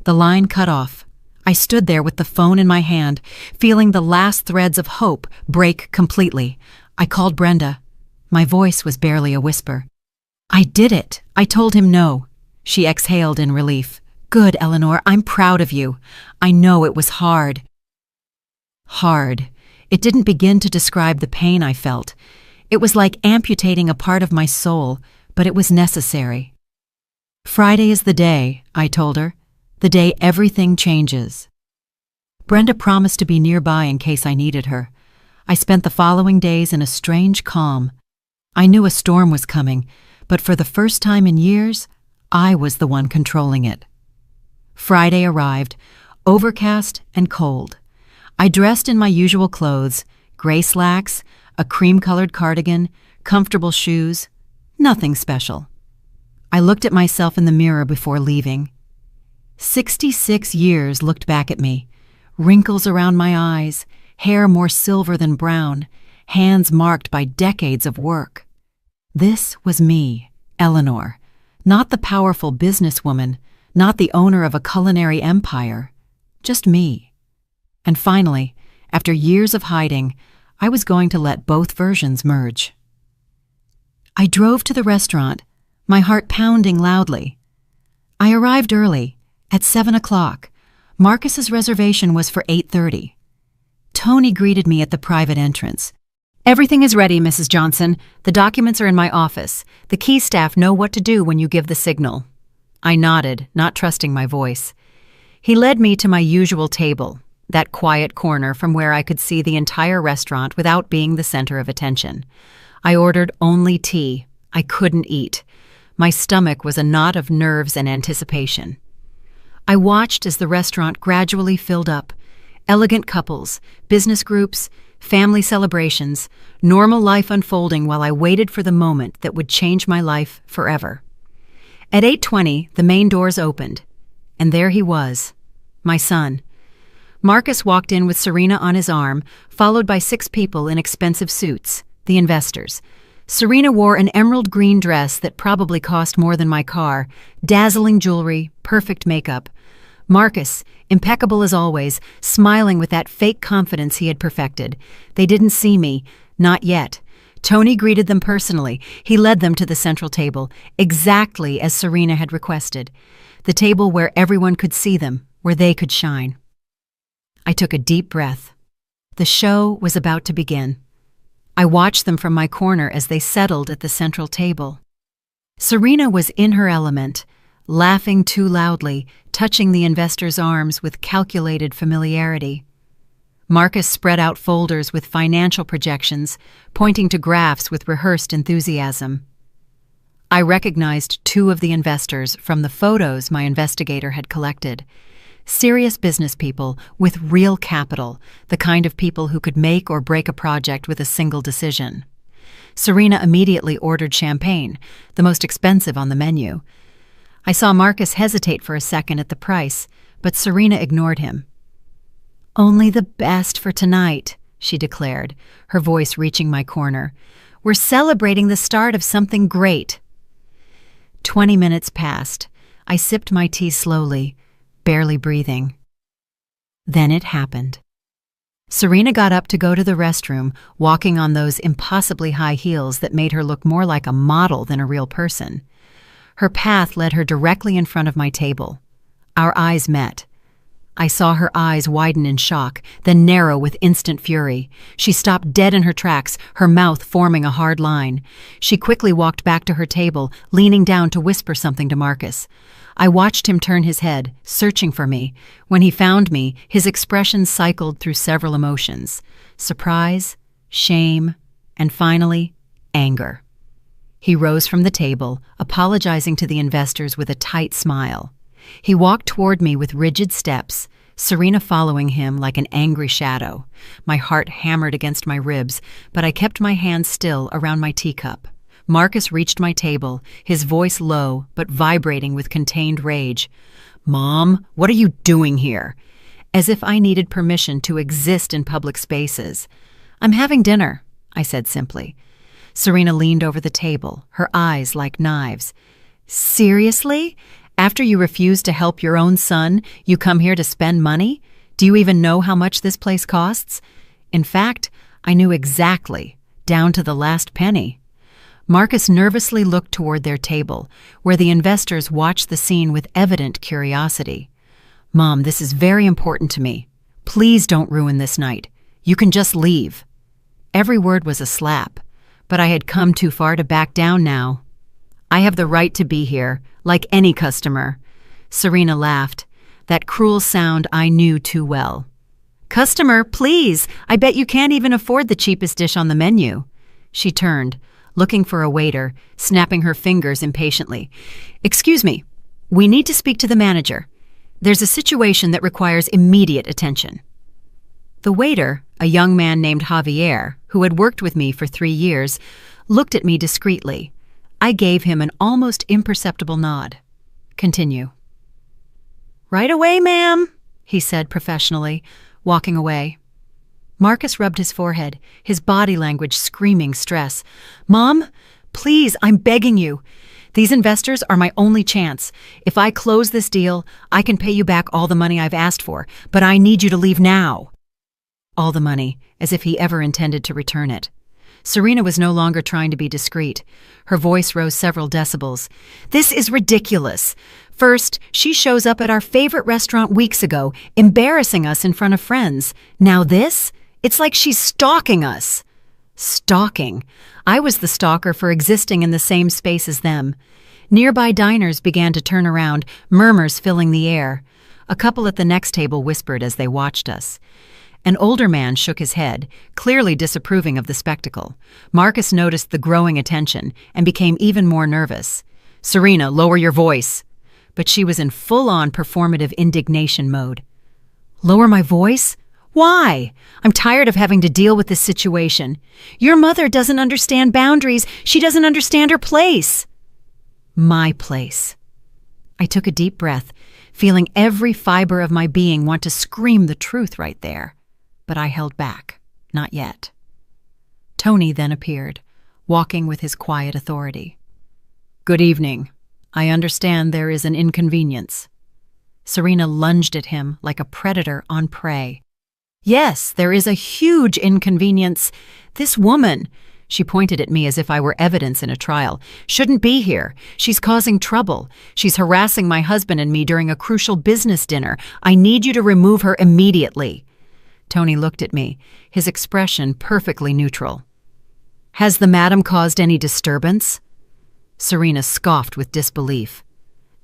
The line cut off. I stood there with the phone in my hand, feeling the last threads of hope break completely. I called Brenda. My voice was barely a whisper. "I did it. I told him no." She exhaled in relief. "Good, Eleanor. I'm proud of you. I know it was hard." Hard. It didn't begin to describe the pain I felt. It was like amputating a part of my soul, but it was necessary. "Friday is the day," I told her. "The day everything changes." Brenda promised to be nearby in case I needed her. I spent the following days in a strange calm. I knew a storm was coming, but for the first time in years, I was the one controlling it. Friday arrived, overcast and cold. I dressed in my usual clothes, gray slacks, a cream-colored cardigan, comfortable shoes, nothing special. I looked at myself in the mirror before leaving. 66 years looked back at me, wrinkles around my eyes, hair more silver than brown, hands marked by decades of work. This was me, Eleanor, not the powerful businesswoman, not the owner of a culinary empire, just me. And finally, after years of hiding, I was going to let both versions merge. I drove to the restaurant, my heart pounding loudly. I arrived early, at 7 o'clock. Marcus's reservation was for 8:30. Tony greeted me at the private entrance. "Everything is ready, Mrs. Johnson. The documents are in my office. The key staff know what to do when you give the signal." I nodded, not trusting my voice. He led me to my usual table, that quiet corner from where I could see the entire restaurant without being the center of attention. I ordered only tea. I couldn't eat. My stomach was a knot of nerves and anticipation. I watched as the restaurant gradually filled up. Elegant couples, business groups, family celebrations, normal life unfolding while I waited for the moment that would change my life forever. At 8:20, the main doors opened, and there he was, my son. Marcus walked in with Serena on his arm, followed by 6 people in expensive suits, the investors. Serena wore an emerald green dress that probably cost more than my car, dazzling jewelry, perfect makeup. Marcus, impeccable as always, smiling with that fake confidence he had perfected. They didn't see me, not yet. Tony greeted them personally. He led them to the central table, exactly as Serena had requested. The table where everyone could see them, where they could shine. I took a deep breath. The show was about to begin. I watched them from my corner as they settled at the central table. Serena was in her element, laughing too loudly, touching the investor's arms with calculated familiarity. Marcus spread out folders with financial projections, pointing to graphs with rehearsed enthusiasm. I recognized 2 of the investors from the photos my investigator had collected. Serious business people with real capital, the kind of people who could make or break a project with a single decision. Serena immediately ordered champagne, the most expensive on the menu. I saw Marcus hesitate for a second at the price, but Serena ignored him. "Only the best for tonight," she declared, her voice reaching my corner. "We're celebrating the start of something great." 20 minutes passed. I sipped my tea slowly, barely breathing. Then it happened. Serena got up to go to the restroom, walking on those impossibly high heels that made her look more like a model than a real person. Her path led her directly in front of my table. Our eyes met. I saw her eyes widen in shock, then narrow with instant fury. She stopped dead in her tracks, her mouth forming a hard line. She quickly walked back to her table, leaning down to whisper something to Marcus. I watched him turn his head, searching for me. When he found me, his expression cycled through several emotions: surprise, shame, and finally, anger. He rose from the table, apologizing to the investors with a tight smile. He walked toward me with rigid steps, Serena following him like an angry shadow. My heart hammered against my ribs, but I kept my hands still around my teacup. Marcus reached my table, his voice low but vibrating with contained rage. "Mom, what are you doing here?" As if I needed permission to exist in public spaces. "I'm having dinner," I said simply. Serena leaned over the table, her eyes like knives. "Seriously? After you refuse to help your own son, you come here to spend money? Do you even know how much this place costs?" In fact, I knew exactly, down to the last penny. Marcus nervously looked toward their table, where the investors watched the scene with evident curiosity. "Mom, this is very important to me. Please don't ruin this night. You can just leave." Every word was a slap, but I had come too far to back down now. "I have the right to be here, like any customer." Serena laughed, that cruel sound I knew too well. "Customer, please! I bet you can't even afford the cheapest dish on the menu." She turned, looking for a waiter, snapping her fingers impatiently. "Excuse me, we need to speak to the manager. There's a situation that requires immediate attention." The waiter, a young man named Javier, who had worked with me for 3 years, looked at me discreetly. I gave him an almost imperceptible nod. "Continue." "Right away, ma'am," he said professionally, walking away. Marcus rubbed his forehead, his body language screaming stress. "Mom, please, I'm begging you. These investors are my only chance. If I close this deal, I can pay you back all the money I've asked for, but I need you to leave now." All the money, as if he ever intended to return it. Serena was no longer trying to be discreet. Her voice rose several decibels. "This is ridiculous. First, she shows up at our favorite restaurant weeks ago, embarrassing us in front of friends. Now this? It's like she's stalking us." Stalking. I was the stalker for existing in the same space as them. Nearby diners began to turn around, murmurs filling the air. A couple at the next table whispered as they watched us. An older man shook his head, clearly disapproving of the spectacle. Marcus noticed the growing attention and became even more nervous. "Serena, lower your voice." But she was in full-on performative indignation mode. "Lower my voice? Why? I'm tired of having to deal with this situation. Your mother doesn't understand boundaries. She doesn't understand her place." My place. I took a deep breath, feeling every fiber of my being want to scream the truth right there. But I held back. Not yet. Tony then appeared, walking with his quiet authority. "Good evening. I understand there is an inconvenience." Serena lunged at him like a predator on prey. "Yes, there is a huge inconvenience. This woman," she pointed at me as if I were evidence in a trial, "shouldn't be here. She's causing trouble. She's harassing my husband and me during a crucial business dinner. I need you to remove her immediately." Tony looked at me, his expression perfectly neutral. "Has the madam caused any disturbance?" Serena scoffed with disbelief.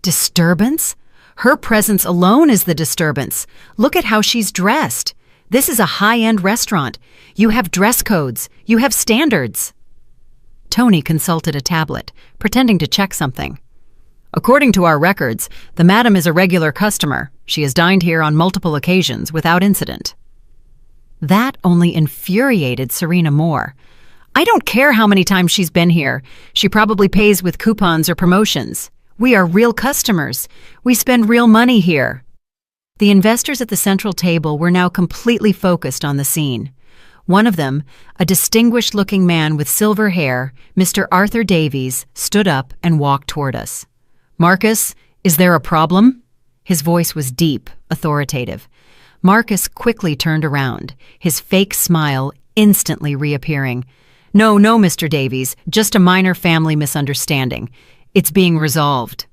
"Disturbance? Her presence alone is the disturbance. Look at how she's dressed. This is a high-end restaurant. You have dress codes. You have standards." Tony consulted a tablet, pretending to check something. "According to our records, the madam is a regular customer. She has dined here on multiple occasions without incident." That only infuriated Serena more. "I don't care how many times she's been here. She probably pays with coupons or promotions. We are real customers. We spend real money here." The investors at the central table were now completely focused on the scene. One of them, a distinguished-looking man with silver hair, Mr. Arthur Davies, stood up and walked toward us. "Marcus, is there a problem?" His voice was deep, authoritative. Marcus quickly turned around, his fake smile instantly reappearing. No, Mr. Davies, just a minor family misunderstanding. It's being resolved."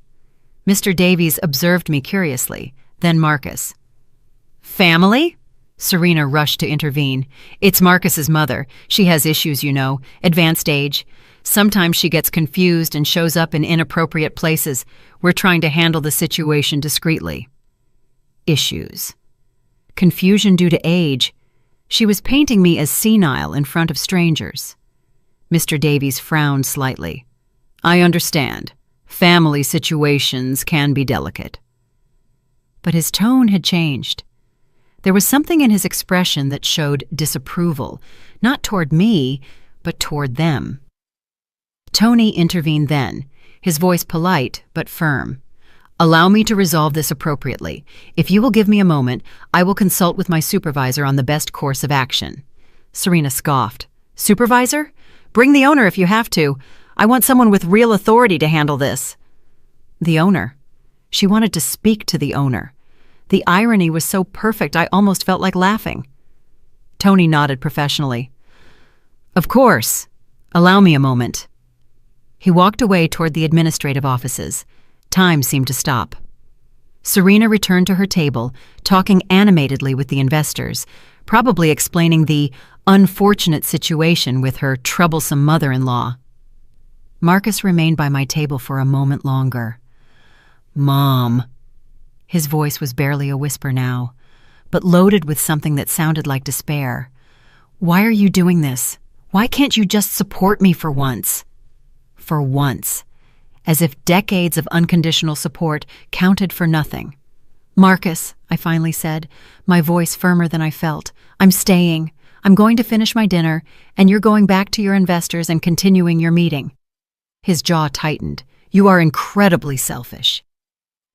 Mr. Davies observed me curiously, then Marcus. Family? Serena rushed to intervene. It's Marcus's mother. She has issues, you know, advanced age. Sometimes she gets confused and shows up in inappropriate places. We're trying to handle the situation discreetly. Issues. Confusion due to age. She was painting me as senile in front of strangers. Mr. Davies frowned slightly. I understand. Family situations can be delicate. But his tone had changed. There was something in his expression that showed disapproval, not toward me, but toward them. Tony intervened then, his voice polite but firm. Allow me to resolve this appropriately. If you will give me a moment, I will consult with my supervisor on the best course of action. Serena scoffed. Supervisor? Bring the owner if you have to. I want someone with real authority to handle this. The owner. She wanted to speak to the owner. The irony was so perfect I almost felt like laughing. Tony nodded professionally. Of course. Allow me a moment. He walked away toward the administrative offices. Time seemed to stop. Serena returned to her table, talking animatedly with the investors, probably explaining the unfortunate situation with her troublesome mother-in-law. Marcus remained by my table for a moment longer. Mom. His voice was barely a whisper now, but loaded with something that sounded like despair. Why are you doing this? Why can't you just support me for once? For once. As if decades of unconditional support counted for nothing. Marcus, I finally said, my voice firmer than I felt, I'm staying. I'm going to finish my dinner, and you're going back to your investors and continuing your meeting. His jaw tightened. You are incredibly selfish.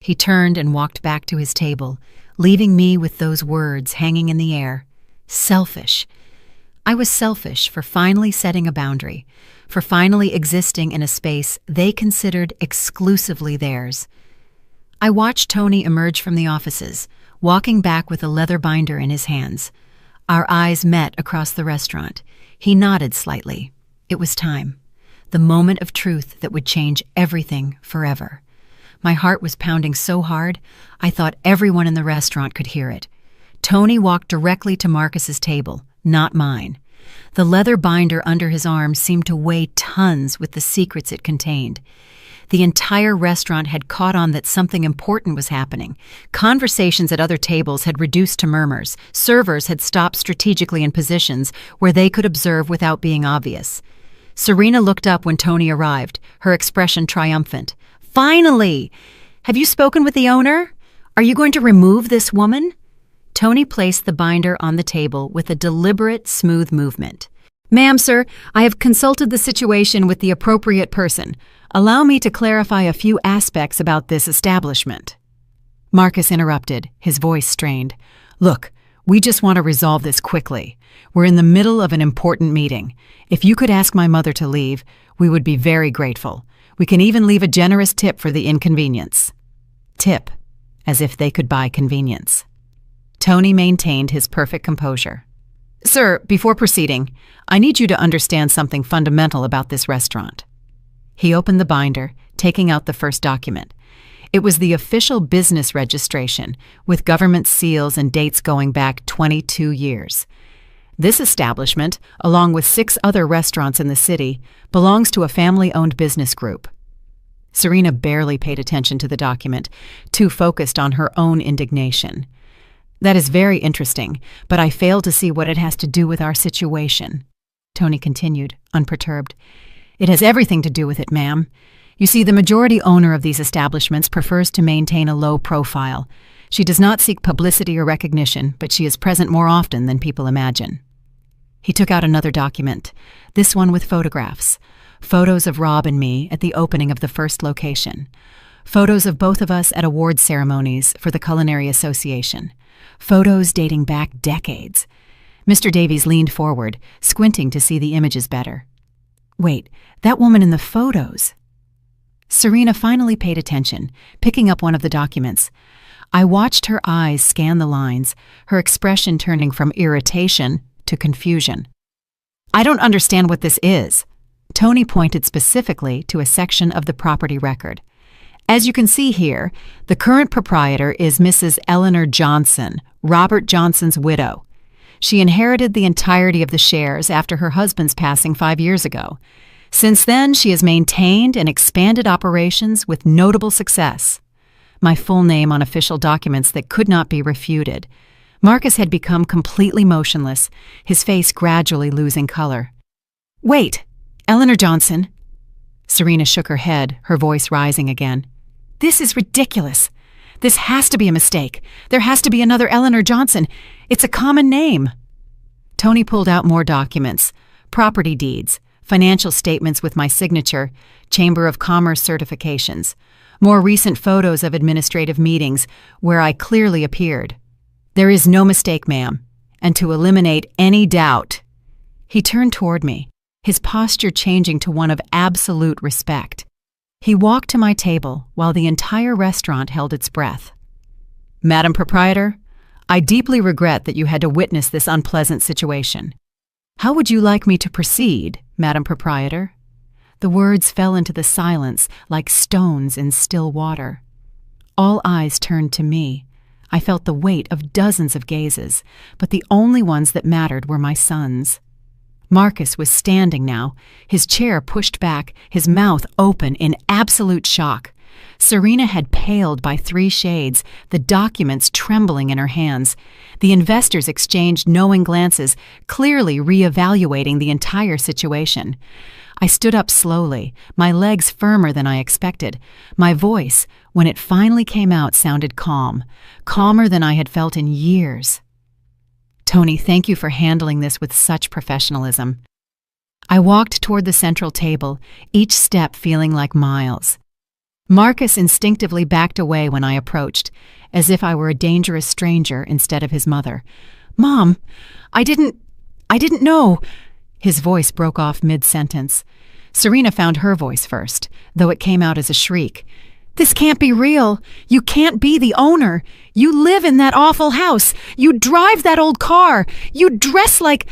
He turned and walked back to his table, leaving me with those words hanging in the air. Selfish. I was selfish for finally setting a boundary, for finally existing in a space they considered exclusively theirs. I watched Tony emerge from the offices, walking back with a leather binder in his hands. Our eyes met across the restaurant. He nodded slightly. It was time. The moment of truth that would change everything forever. My heart was pounding so hard, I thought everyone in the restaurant could hear it. Tony walked directly to Marcus's table, not mine. The leather binder under his arm seemed to weigh tons with the secrets it contained. The entire restaurant had caught on that something important was happening. Conversations at other tables had reduced to murmurs. Servers had stopped strategically in positions where they could observe without being obvious. Serena looked up when Tony arrived, her expression triumphant. Finally! Have you spoken with the owner? Are you going to remove this woman? Tony placed the binder on the table with a deliberate, smooth movement. Ma'am, sir, I have consulted the situation with the appropriate person. Allow me to clarify a few aspects about this establishment. Marcus interrupted, his voice strained. Look, we just want to resolve this quickly. We're in the middle of an important meeting. If you could ask my mother to leave, we would be very grateful. We can even leave a generous tip for the inconvenience. Tip, as if they could buy convenience. Tony maintained his perfect composure. Sir, before proceeding, I need you to understand something fundamental about this restaurant. He opened the binder, taking out the first document. It was the official business registration, with government seals and dates going back 22 years. This establishment, along with 6 other restaurants in the city, belongs to a family-owned business group. Serena barely paid attention to the document, too focused on her own indignation. That is very interesting, but I fail to see what it has to do with our situation. Tony continued, unperturbed. It has everything to do with it, ma'am. You see, the majority owner of these establishments prefers to maintain a low profile. She does not seek publicity or recognition, but she is present more often than people imagine. He took out another document, this one with photographs. Photos of Rob and me at the opening of the first location. Photos of both of us at award ceremonies for the Culinary Association. Photos dating back decades. Mr. Davies leaned forward, squinting to see the images better. Wait, that woman in the photos. Serena finally paid attention, picking up one of the documents. I watched her eyes scan the lines, her expression turning from irritation to confusion. I don't understand what this is. Tony pointed specifically to a section of the property record. As you can see here, the current proprietor is Mrs. Eleanor Johnson, Robert Johnson's widow. She inherited the entirety of the shares after her husband's passing 5 years ago. Since then, she has maintained and expanded operations with notable success. My full name on official documents that could not be refuted. Marcus had become completely motionless, his face gradually losing color. "Wait, Eleanor Johnson." Serena shook her head, her voice rising again. "This is ridiculous. This has to be a mistake. There has to be another Eleanor Johnson. It's a common name." Tony pulled out more documents, property deeds, financial statements with my signature, Chamber of Commerce certifications, more recent photos of administrative meetings where I clearly appeared. "There is no mistake, ma'am, and to eliminate any doubt." He turned toward me, his posture changing to one of absolute respect. He walked to my table while the entire restaurant held its breath. "Madam Proprietor, I deeply regret that you had to witness this unpleasant situation. How would you like me to proceed, Madam Proprietor?" The words fell into the silence like stones in still water. All eyes turned to me. I felt the weight of dozens of gazes, but the only ones that mattered were my son's. Marcus was standing now, his chair pushed back, his mouth open in absolute shock. Serena had paled by 3 shades, the documents trembling in her hands. The investors exchanged knowing glances, clearly re-evaluating the entire situation. I stood up slowly, my legs firmer than I expected. My voice, when it finally came out, sounded calm, calmer than I had felt in years. "Tony, thank you for handling this with such professionalism." I walked toward the central table, each step feeling like miles. Marcus instinctively backed away when I approached, as if I were a dangerous stranger instead of his mother. "Mom, I didn't know." His voice broke off mid-sentence. Serena found her voice first, though it came out as a shriek. "This can't be real. You can't be the owner. You live in that awful house. You drive that old car. You dress like...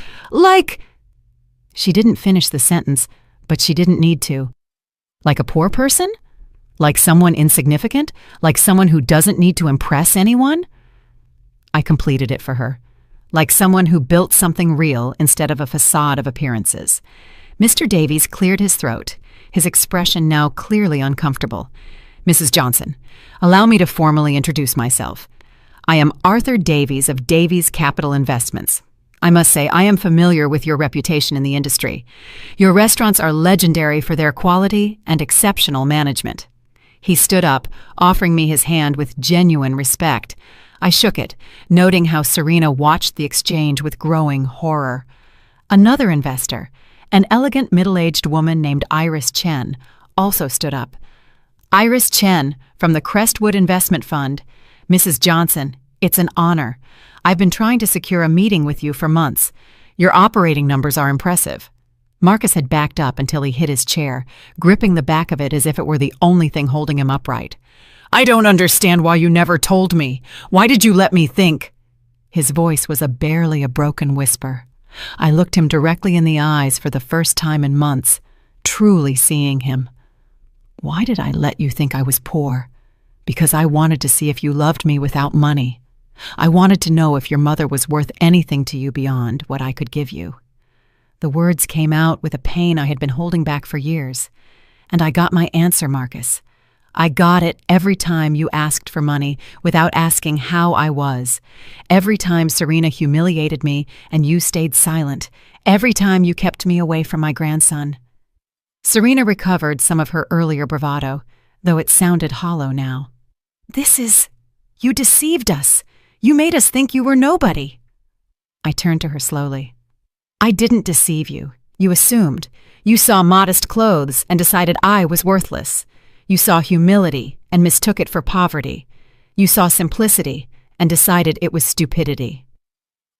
She didn't finish the sentence, but she didn't need to. "Like a poor person? Like someone insignificant? Like someone who doesn't need to impress anyone?" I completed it for her. "Like someone who built something real instead of a facade of appearances." Mr. Davies cleared his throat, his expression now clearly uncomfortable. "Mrs. Johnson, allow me to formally introduce myself. I am Arthur Davies of Davies Capital Investments. I must say I am familiar with your reputation in the industry. Your restaurants are legendary for their quality and exceptional management." He stood up, offering me his hand with genuine respect. I shook it, noting how Serena watched the exchange with growing horror. Another investor, an elegant middle-aged woman named Iris Chen, also stood up. "Iris Chen, from the Crestwood Investment Fund. Mrs. Johnson, it's an honor. I've been trying to secure a meeting with you for months. Your operating numbers are impressive." Marcus had backed up until he hit his chair, gripping the back of it as if it were the only thing holding him upright. "I don't understand why you never told me. Why did you let me think?" His voice was barely a broken whisper. I looked him directly in the eyes for the first time in months, truly seeing him. "Why did I let you think I was poor? Because I wanted to see if you loved me without money. I wanted to know if your mother was worth anything to you beyond what I could give you." The words came out with a pain I had been holding back for years. And I got my answer, Marcus. I got it every time you asked for money without asking how I was. Every time Serena humiliated me and you stayed silent. Every time you kept me away from my grandson. Serena recovered some of her earlier bravado, though it sounded hollow now. You deceived us. You made us think you were nobody." I turned to her slowly. "I didn't deceive you. You assumed. You saw modest clothes and decided I was worthless. You saw humility and mistook it for poverty. You saw simplicity and decided it was stupidity."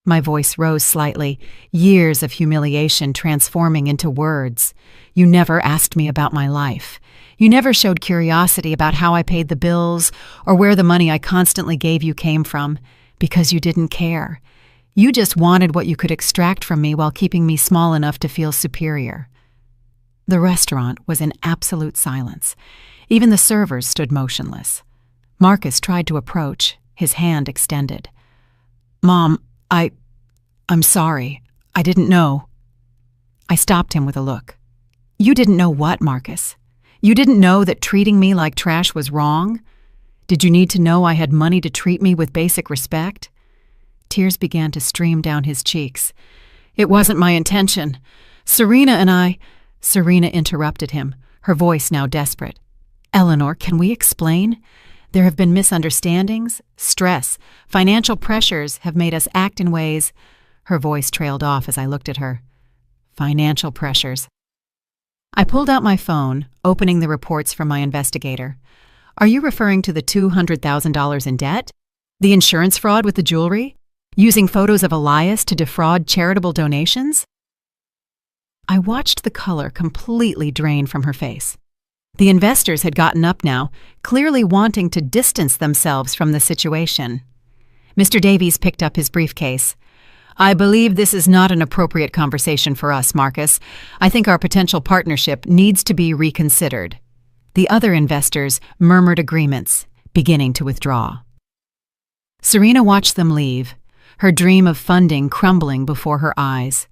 My voice rose slightly, years of humiliation transforming into words. "You never asked me about my life. You never showed curiosity about how I paid the bills or where the money I constantly gave you came from, because you didn't care. You just wanted what you could extract from me while keeping me small enough to feel superior." The restaurant was in absolute silence. Even the servers stood motionless. Marcus tried to approach, his hand extended. "Mom, I'm sorry. I didn't know." I stopped him with a look. "You didn't know what, Marcus? You didn't know that treating me like trash was wrong? Did you need to know I had money to treat me with basic respect?" Tears began to stream down his cheeks. "It wasn't my intention. Serena and I—" Serena interrupted him, her voice now desperate. "Eleanor, can we explain? There have been misunderstandings, stress, financial pressures have made us act in ways—" Her voice trailed off as I looked at her. "Financial pressures." I pulled out my phone, opening the reports from my investigator. "Are you referring to the $200,000 in debt? The insurance fraud with the jewelry? Using photos of Elias to defraud charitable donations?" I watched the color completely drain from her face. The investors had gotten up now, clearly wanting to distance themselves from the situation. Mr. Davies picked up his briefcase. "I believe this is not an appropriate conversation for us, Marcus. I think our potential partnership needs to be reconsidered." The other investors murmured agreements, beginning to withdraw. Serena watched them leave, her dream of funding crumbling before her eyes.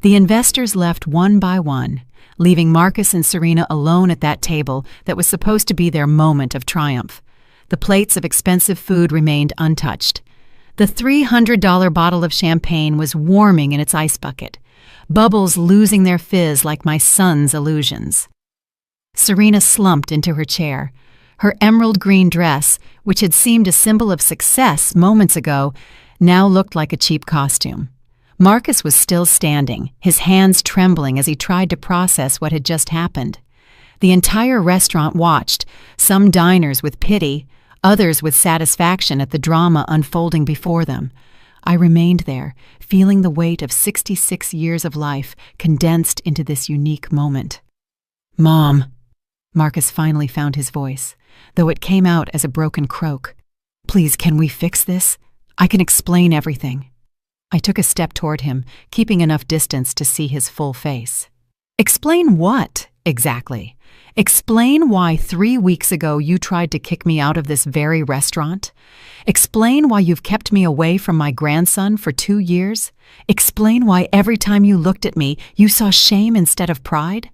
The investors left one by one, leaving Marcus and Serena alone at that table that was supposed to be their moment of triumph. The plates of expensive food remained untouched. The $300 bottle of champagne was warming in its ice bucket, bubbles losing their fizz like my son's illusions. Serena slumped into her chair. Her emerald green dress, which had seemed a symbol of success moments ago, now looked like a cheap costume. Marcus was still standing, his hands trembling as he tried to process what had just happened. The entire restaurant watched, some diners with pity, others with satisfaction at the drama unfolding before them. I remained there, feeling the weight of 66 years of life condensed into this unique moment. "Mom," Marcus finally found his voice, though it came out as a broken croak. "Please, can we fix this? I can explain everything." I took a step toward him, keeping enough distance to see his full face. "Explain what, exactly? Explain why 3 weeks ago you tried to kick me out of this very restaurant? Explain why you've kept me away from my grandson for 2 years? Explain why every time you looked at me, you saw shame instead of pride?"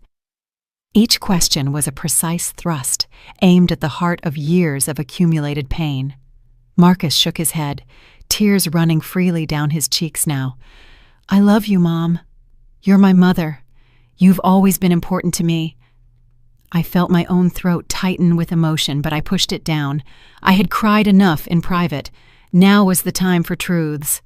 Each question was a precise thrust, aimed at the heart of years of accumulated pain. Marcus shook his head, tears running freely down his cheeks now. "I love you, Mom. You're my mother. You've always been important to me." I felt my own throat tighten with emotion, but I pushed it down. I had cried enough in private. Now was the time for truths.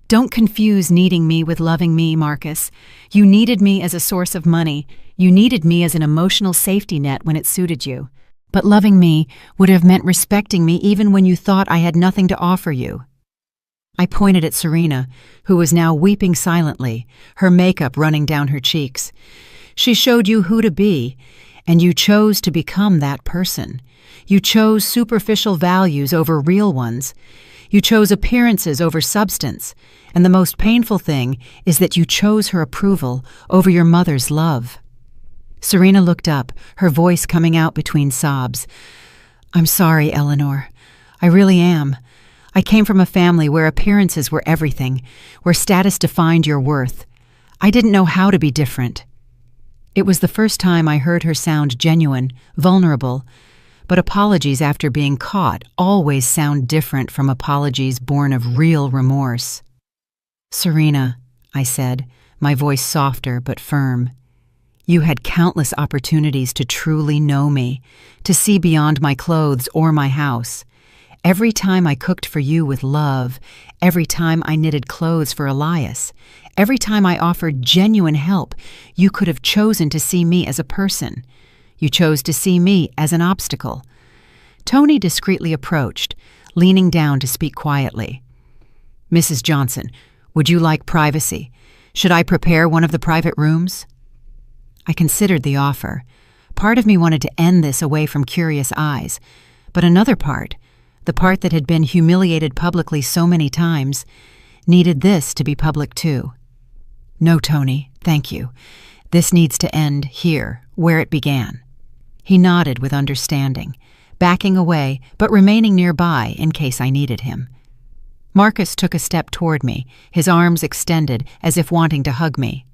"Don't confuse needing me with loving me, Marcus. You needed me as a source of money. You needed me as an emotional safety net when it suited you. But loving me would have meant respecting me even when you thought I had nothing to offer you." I pointed at Serena, who was now weeping silently, her makeup running down her cheeks. "She showed you who to be, and you chose to become that person. You chose superficial values over real ones. You chose appearances over substance, and the most painful thing is that you chose her approval over your mother's love." Serena looked up, her voice coming out between sobs. "I'm sorry, Eleanor. I really am. I came from a family where appearances were everything, where status defined your worth. I didn't know how to be different." It was the first time I heard her sound genuine, vulnerable, but apologies after being caught always sound different from apologies born of real remorse. "Serena," I said, my voice softer but firm, "you had countless opportunities to truly know me, to see beyond my clothes or my house. Every time I cooked for you with love, every time I knitted clothes for Elias, every time I offered genuine help, you could have chosen to see me as a person. You chose to see me as an obstacle." Tony discreetly approached, leaning down to speak quietly. "Mrs. Johnson, would you like privacy? Should I prepare one of the private rooms?" I considered the offer. Part of me wanted to end this away from curious eyes, but another part, the part that had been humiliated publicly so many times, needed this to be public too. "No, Tony, thank you. This needs to end here, where it began." He nodded with understanding, backing away but remaining nearby in case I needed him. Marcus took a step toward me, his arms extended as if wanting to hug me.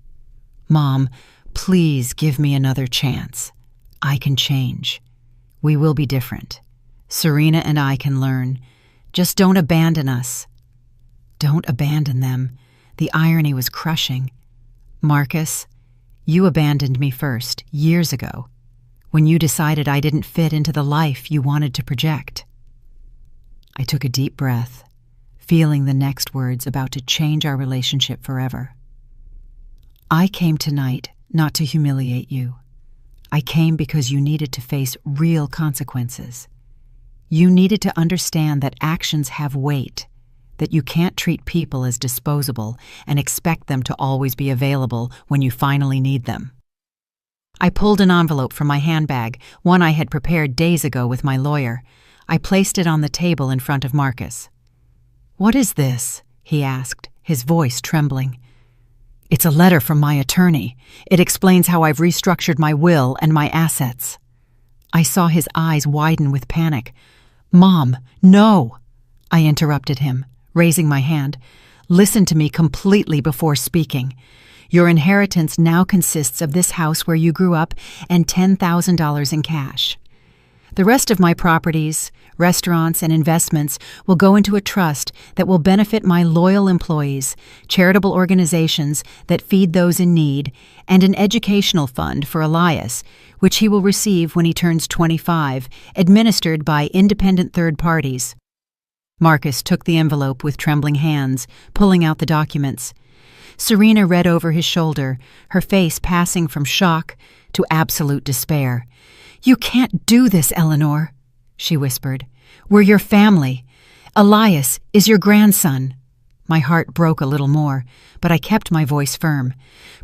"Mom, please give me another chance. I can change. We will be different. Serena and I can learn. Just don't abandon us." Don't abandon them. The irony was crushing. "Marcus, you abandoned me first, years ago, when you decided I didn't fit into the life you wanted to project." I took a deep breath, feeling the next words about to change our relationship forever. "I came tonight not to humiliate you. I came because you needed to face real consequences. You needed to understand that actions have weight, that you can't treat people as disposable and expect them to always be available when you finally need them." I pulled an envelope from my handbag, one I had prepared days ago with my lawyer. I placed it on the table in front of Marcus. "What is this?" he asked, his voice trembling. "It's a letter from my attorney. It explains how I've restructured my will and my assets." I saw his eyes widen with panic. "Mom, no!" I interrupted him, raising my hand. "Listen to me completely before speaking. Your inheritance now consists of this house where you grew up and $10,000 in cash. The rest of my properties, restaurants, and investments will go into a trust that will benefit my loyal employees, charitable organizations that feed those in need, and an educational fund for Elias, which he will receive when he turns 25, administered by independent third parties." Marcus took the envelope with trembling hands, pulling out the documents. Serena read over his shoulder, her face passing from shock to absolute despair. "You can't do this, Eleanor," she whispered. "We're your family. Elias is your grandson." My heart broke a little more, but I kept my voice firm.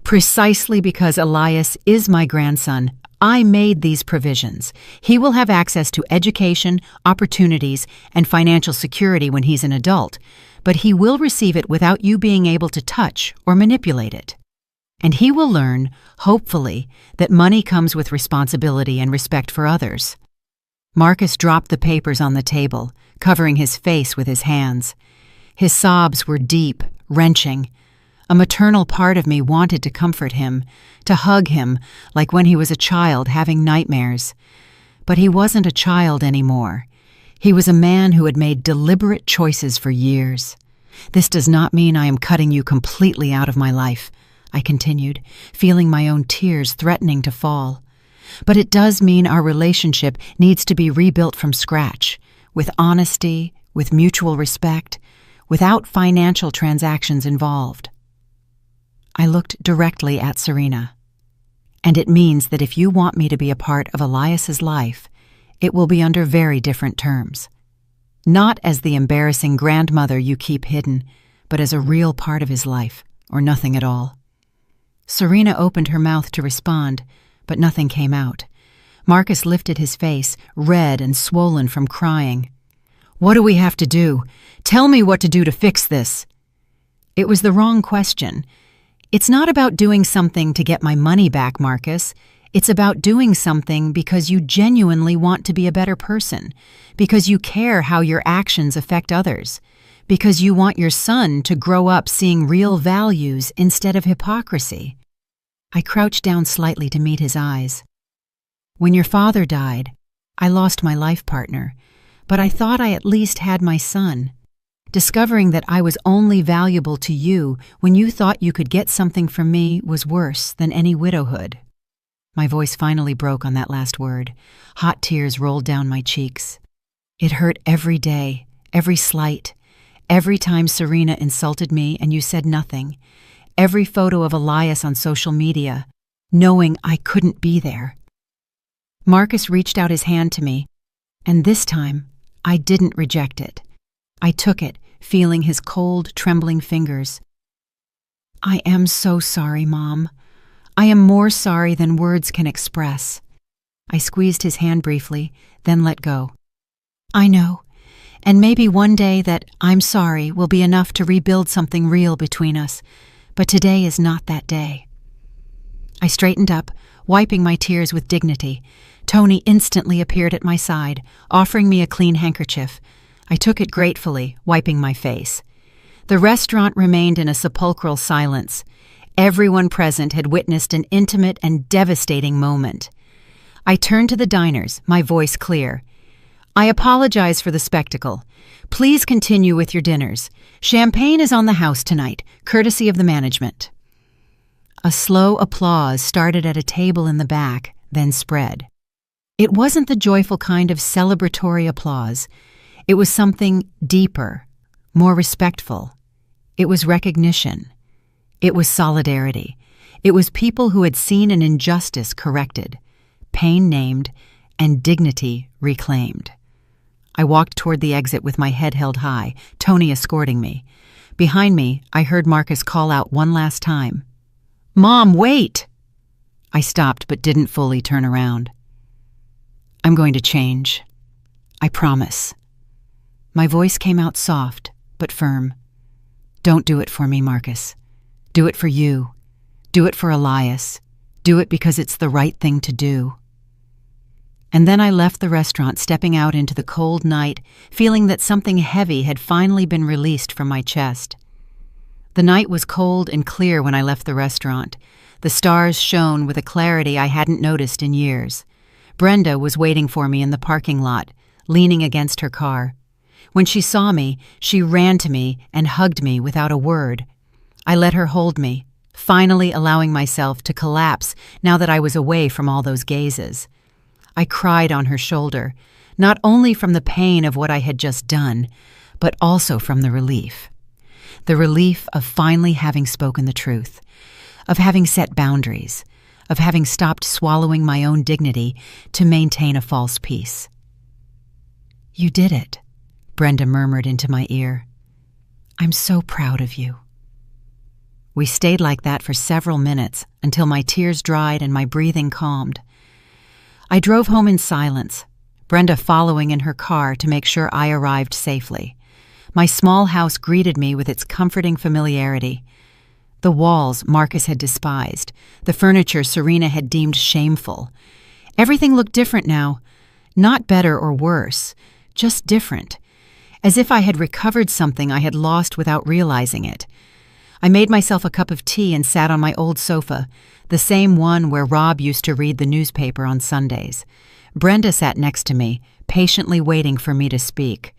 "Precisely because Elias is my grandson, I made these provisions. He will have access to education, opportunities, and financial security when he's an adult, but he will receive it without you being able to touch or manipulate it. And he will learn, hopefully, that money comes with responsibility and respect for others." Marcus dropped the papers on the table, covering his face with his hands. His sobs were deep, wrenching. A maternal part of me wanted to comfort him, to hug him like when he was a child having nightmares. But he wasn't a child anymore. He was a man who had made deliberate choices for years. "This does not mean I am cutting you completely out of my life," I continued, feeling my own tears threatening to fall. "But it does mean our relationship needs to be rebuilt from scratch, with honesty, with mutual respect, without financial transactions involved." I looked directly at Serena. "And it means that if you want me to be a part of Elias's life, it will be under very different terms. Not as the embarrassing grandmother you keep hidden, but as a real part of his life, or nothing at all." Serena opened her mouth to respond, but nothing came out. Marcus lifted his face, red and swollen from crying. "What do we have to do? Tell me what to do to fix this." It was the wrong question. "It's not about doing something to get my money back, Marcus. It's about doing something because you genuinely want to be a better person, because you care how your actions affect others, because you want your son to grow up seeing real values instead of hypocrisy." I crouched down slightly to meet his eyes. "When your father died, I lost my life partner, but I thought I at least had my son. Discovering that I was only valuable to you when you thought you could get something from me was worse than any widowhood." My voice finally broke on that last word. Hot tears rolled down my cheeks. It hurt every day, every slight, every time Serena insulted me and you said nothing, every photo of Elias on social media, knowing I couldn't be there. Marcus reached out his hand to me, and this time I didn't reject it. I took it, feeling his cold, trembling fingers. "I am so sorry, Mom. I am more sorry than words can express." I squeezed his hand briefly, then let go. "I know, and maybe one day that 'I'm sorry' will be enough to rebuild something real between us, but today is not that day." I straightened up, wiping my tears with dignity. Tony instantly appeared at my side, offering me a clean handkerchief. I took it gratefully, wiping my face. The restaurant remained in a sepulchral silence. Everyone present had witnessed an intimate and devastating moment. I turned to the diners, my voice clear. I apologize for the spectacle. Please continue with your dinners. Champagne is on the house tonight, courtesy of the management. A slow applause started at a table in the back, then spread. It wasn't the joyful kind of celebratory applause. It was something deeper, more respectful. It was recognition. It was solidarity. It was people who had seen an injustice corrected, pain named, and dignity reclaimed. I walked toward the exit with my head held high, Tony escorting me. Behind me, I heard Marcus call out one last time. "Mom, wait!" I stopped but didn't fully turn around. "I'm going to change. I promise." My voice came out soft, but firm. "Don't do it for me, Marcus. Do it for you. Do it for Elias. Do it because it's the right thing to do." And then I left the restaurant, stepping out into the cold night, feeling that something heavy had finally been released from my chest. The night was cold and clear when I left the restaurant. The stars shone with a clarity I hadn't noticed in years. Brenda was waiting for me in the parking lot, leaning against her car. When she saw me, she ran to me and hugged me without a word. I let her hold me, finally allowing myself to collapse now that I was away from all those gazes. I cried on her shoulder, not only from the pain of what I had just done, but also from the relief. The relief of finally having spoken the truth, of having set boundaries, of having stopped swallowing my own dignity to maintain a false peace. "You did it," Brenda murmured into my ear. "I'm so proud of you." We stayed like that for several minutes until my tears dried and my breathing calmed. I drove home in silence, Brenda following in her car to make sure I arrived safely. My small house greeted me with its comforting familiarity. The walls Marcus had despised, the furniture Serena had deemed shameful. Everything looked different now, not better or worse, just different, as if I had recovered something I had lost without realizing it. I made myself a cup of tea and sat on my old sofa, the same one where Rob used to read the newspaper on Sundays. Brenda sat next to me, patiently waiting for me to speak.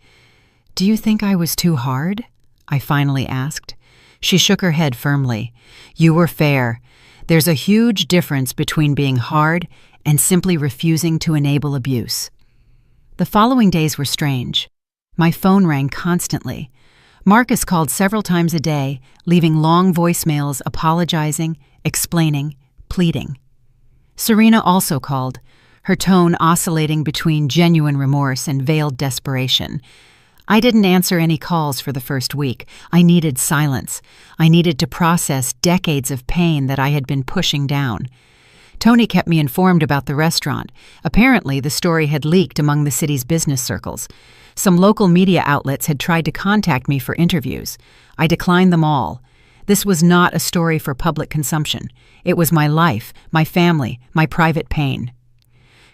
"Do you think I was too hard?" I finally asked. She shook her head firmly. "You were fair. There's a huge difference between being hard and simply refusing to enable abuse." The following days were strange. My phone rang constantly. Marcus called several times a day, leaving long voicemails apologizing, explaining, pleading. Serena also called, her tone oscillating between genuine remorse and veiled desperation. I didn't answer any calls for the first week. I needed silence. I needed to process decades of pain that I had been pushing down. Tony kept me informed about the restaurant. Apparently, the story had leaked among the city's business circles. Some local media outlets had tried to contact me for interviews. I declined them all. This was not a story for public consumption. It was my life, my family, my private pain.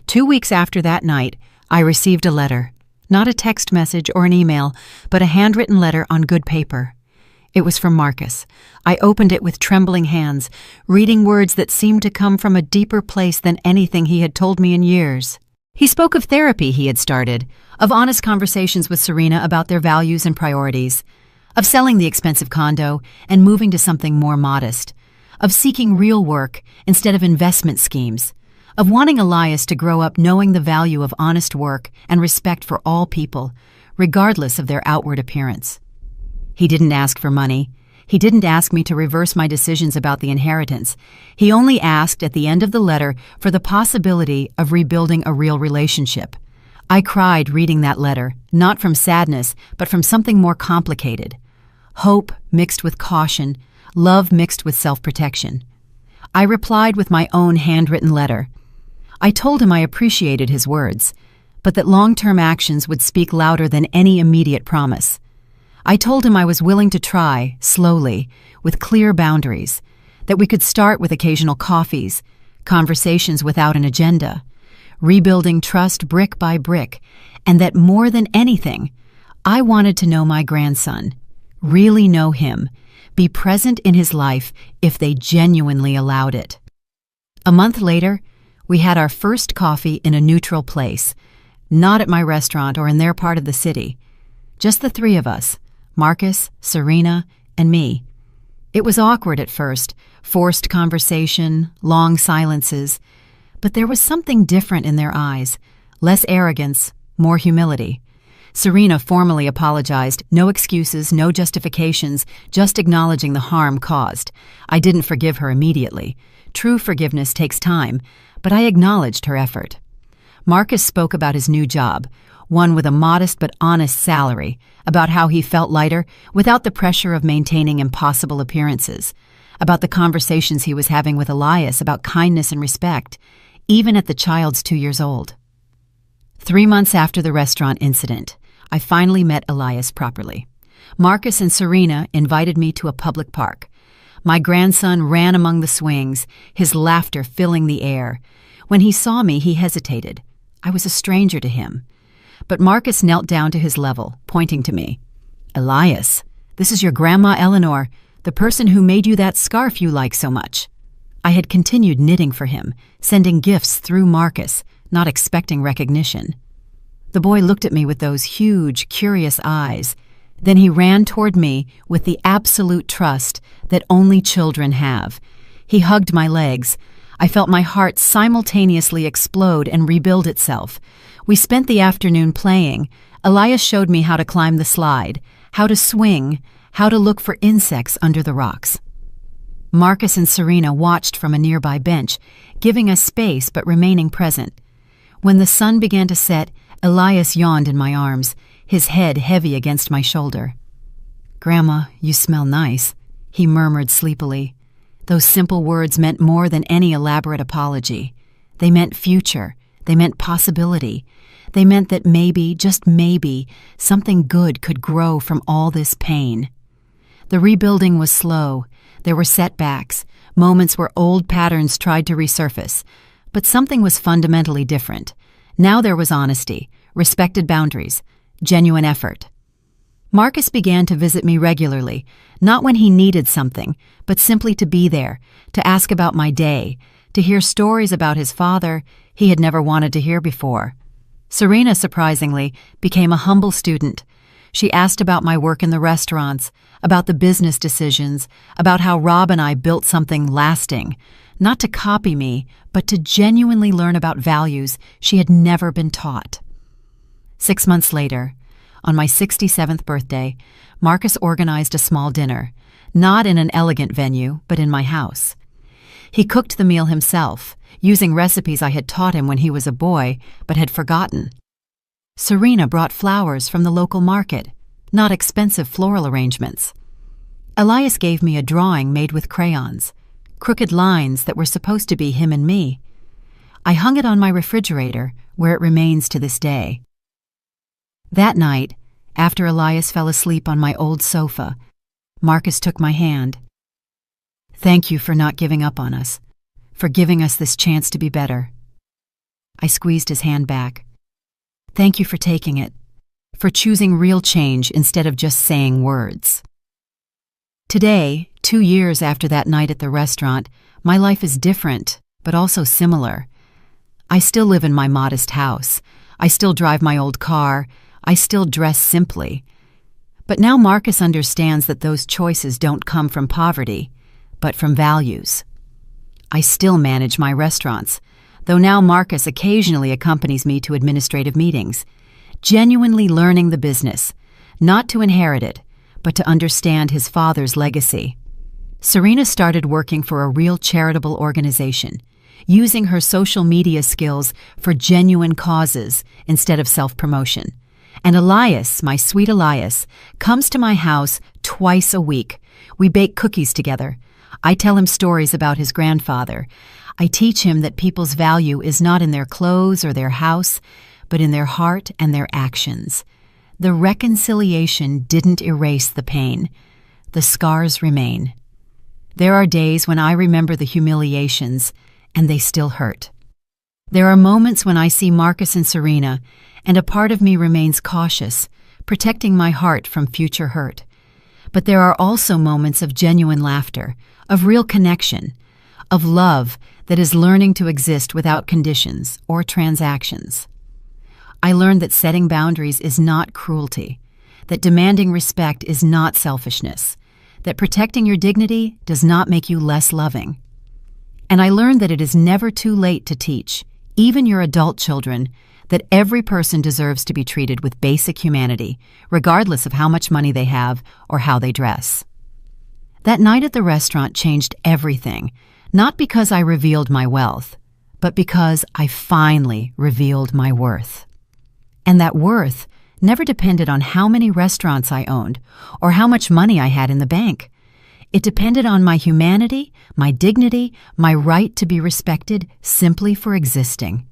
2 weeks after that night, I received a letter. Not a text message or an email, but a handwritten letter on good paper. It was from Marcus. I opened it with trembling hands, reading words that seemed to come from a deeper place than anything he had told me in years. He spoke of therapy he had started, of honest conversations with Serena about their values and priorities, of selling the expensive condo and moving to something more modest, of seeking real work instead of investment schemes, of wanting Elias to grow up knowing the value of honest work and respect for all people, regardless of their outward appearance. He didn't ask for money. He didn't ask me to reverse my decisions about the inheritance. He only asked at the end of the letter for the possibility of rebuilding a real relationship. I cried reading that letter, not from sadness, but from something more complicated. Hope mixed with caution, love mixed with self-protection. I replied with my own handwritten letter. I told him I appreciated his words, but that long-term actions would speak louder than any immediate promise. I told him I was willing to try, slowly, with clear boundaries, that we could start with occasional coffees, conversations without an agenda, rebuilding trust brick by brick, and that more than anything, I wanted to know my grandson, really know him, be present in his life if they genuinely allowed it. A month later, we had our first coffee in a neutral place, not at my restaurant or in their part of the city. Just the three of us, Marcus, Serena, and me. It was awkward at first, forced conversation, long silences, but there was something different in their eyes, less arrogance, more humility. Serena formally apologized, no excuses, no justifications, just acknowledging the harm caused. I didn't forgive her immediately. True forgiveness takes time, but I acknowledged her effort. Marcus spoke about his new job, one with a modest but honest salary, about how he felt lighter without the pressure of maintaining impossible appearances, about the conversations he was having with Elias about kindness and respect, even at the child's 2 years old. 3 months after the restaurant incident, I finally met Elias properly. Marcus and Serena invited me to a public park. My grandson ran among the swings, his laughter filling the air. When he saw me, he hesitated. I was a stranger to him. But Marcus knelt down to his level, pointing to me. "Elias, this is your Grandma Eleanor, the person who made you that scarf you like so much." I had continued knitting for him, sending gifts through Marcus, not expecting recognition. The boy looked at me with those huge, curious eyes. Then he ran toward me with the absolute trust that only children have. He hugged my legs. I felt my heart simultaneously explode and rebuild itself. We spent the afternoon playing. Elias showed me how to climb the slide, how to swing, how to look for insects under the rocks. Marcus and Serena watched from a nearby bench, giving us space but remaining present. When the sun began to set, Elias yawned in my arms, his head heavy against my shoulder. "Grandma, you smell nice," he murmured sleepily. Those simple words meant more than any elaborate apology. They meant future. They meant possibility. They meant that maybe, just maybe, something good could grow from all this pain. The rebuilding was slow. There were setbacks, moments where old patterns tried to resurface. But something was fundamentally different. Now there was honesty, respected boundaries, genuine effort. Marcus began to visit me regularly, not when he needed something, but simply to be there, to ask about my day, to hear stories about his father he had never wanted to hear before. Serena, surprisingly, became a humble student. She asked about my work in the restaurants, about the business decisions, about how Rob and I built something lasting, not to copy me, but to genuinely learn about values she had never been taught. 6 months later, on my 67th birthday, Marcus organized a small dinner, not in an elegant venue, but in my house. He cooked the meal himself, using recipes I had taught him when he was a boy, but had forgotten. Serena brought flowers from the local market, not expensive floral arrangements. Elias gave me a drawing made with crayons, crooked lines that were supposed to be him and me. I hung it on my refrigerator, where it remains to this day. That night, after Elias fell asleep on my old sofa, Marcus took my hand. "Thank you for not giving up on us, for giving us this chance to be better." I squeezed his hand back. "Thank you for taking it, for choosing real change instead of just saying words." Today, 2 years after that night at the restaurant, my life is different, but also similar. I still live in my modest house. I still drive my old car. I still dress simply. But now Marcus understands that those choices don't come from poverty, but from values. I still manage my restaurants, though now Marcus occasionally accompanies me to administrative meetings, genuinely learning the business, not to inherit it, but to understand his father's legacy. Serena started working for a real charitable organization, using her social media skills for genuine causes instead of self-promotion. And Elias, my sweet Elias, comes to my house twice a week. We bake cookies together. I tell him stories about his grandfather. I teach him that people's value is not in their clothes or their house, but in their heart and their actions. The reconciliation didn't erase the pain. The scars remain. There are days when I remember the humiliations, and they still hurt. There are moments when I see Marcus and Serena, and a part of me remains cautious, protecting my heart from future hurt. But there are also moments of genuine laughter, of real connection, of love that is learning to exist without conditions or transactions. I learned that setting boundaries is not cruelty, that demanding respect is not selfishness, that protecting your dignity does not make you less loving. And I learned that it is never too late to teach, even your adult children, that every person deserves to be treated with basic humanity, regardless of how much money they have or how they dress. That night at the restaurant changed everything, not because I revealed my wealth, but because I finally revealed my worth. And that worth never depended on how many restaurants I owned or how much money I had in the bank. It depended on my humanity, my dignity, my right to be respected simply for existing.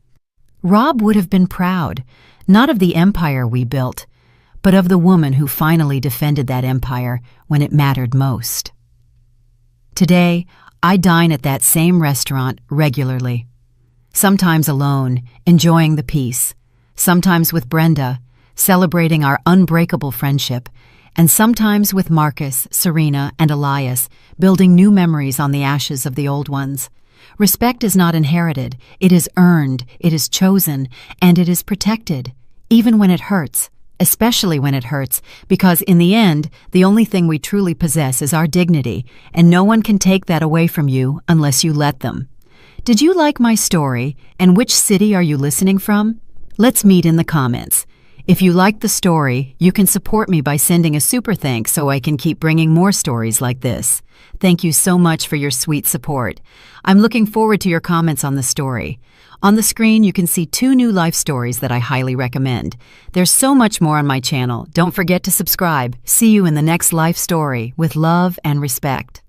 Rob would have been proud, not of the empire we built, but of the woman who finally defended that empire when it mattered most. Today, I dine at that same restaurant regularly. Sometimes alone, enjoying the peace. Sometimes with Brenda, celebrating our unbreakable friendship, and sometimes with Marcus, Serena, and Elias, building new memories on the ashes of the old ones. Respect is not inherited, it is earned, it is chosen, and it is protected, even when it hurts, especially when it hurts, because in the end, the only thing we truly possess is our dignity, and no one can take that away from you unless you let them. Did you like my story, and which city are you listening from? Let's meet in the comments. If you like the story, you can support me by sending a super thanks so I can keep bringing more stories like this. Thank you so much for your sweet support. I'm looking forward to your comments on the story. On the screen, you can see 2 new life stories that I highly recommend. There's so much more on my channel. Don't forget to subscribe. See you in the next life story with love and respect.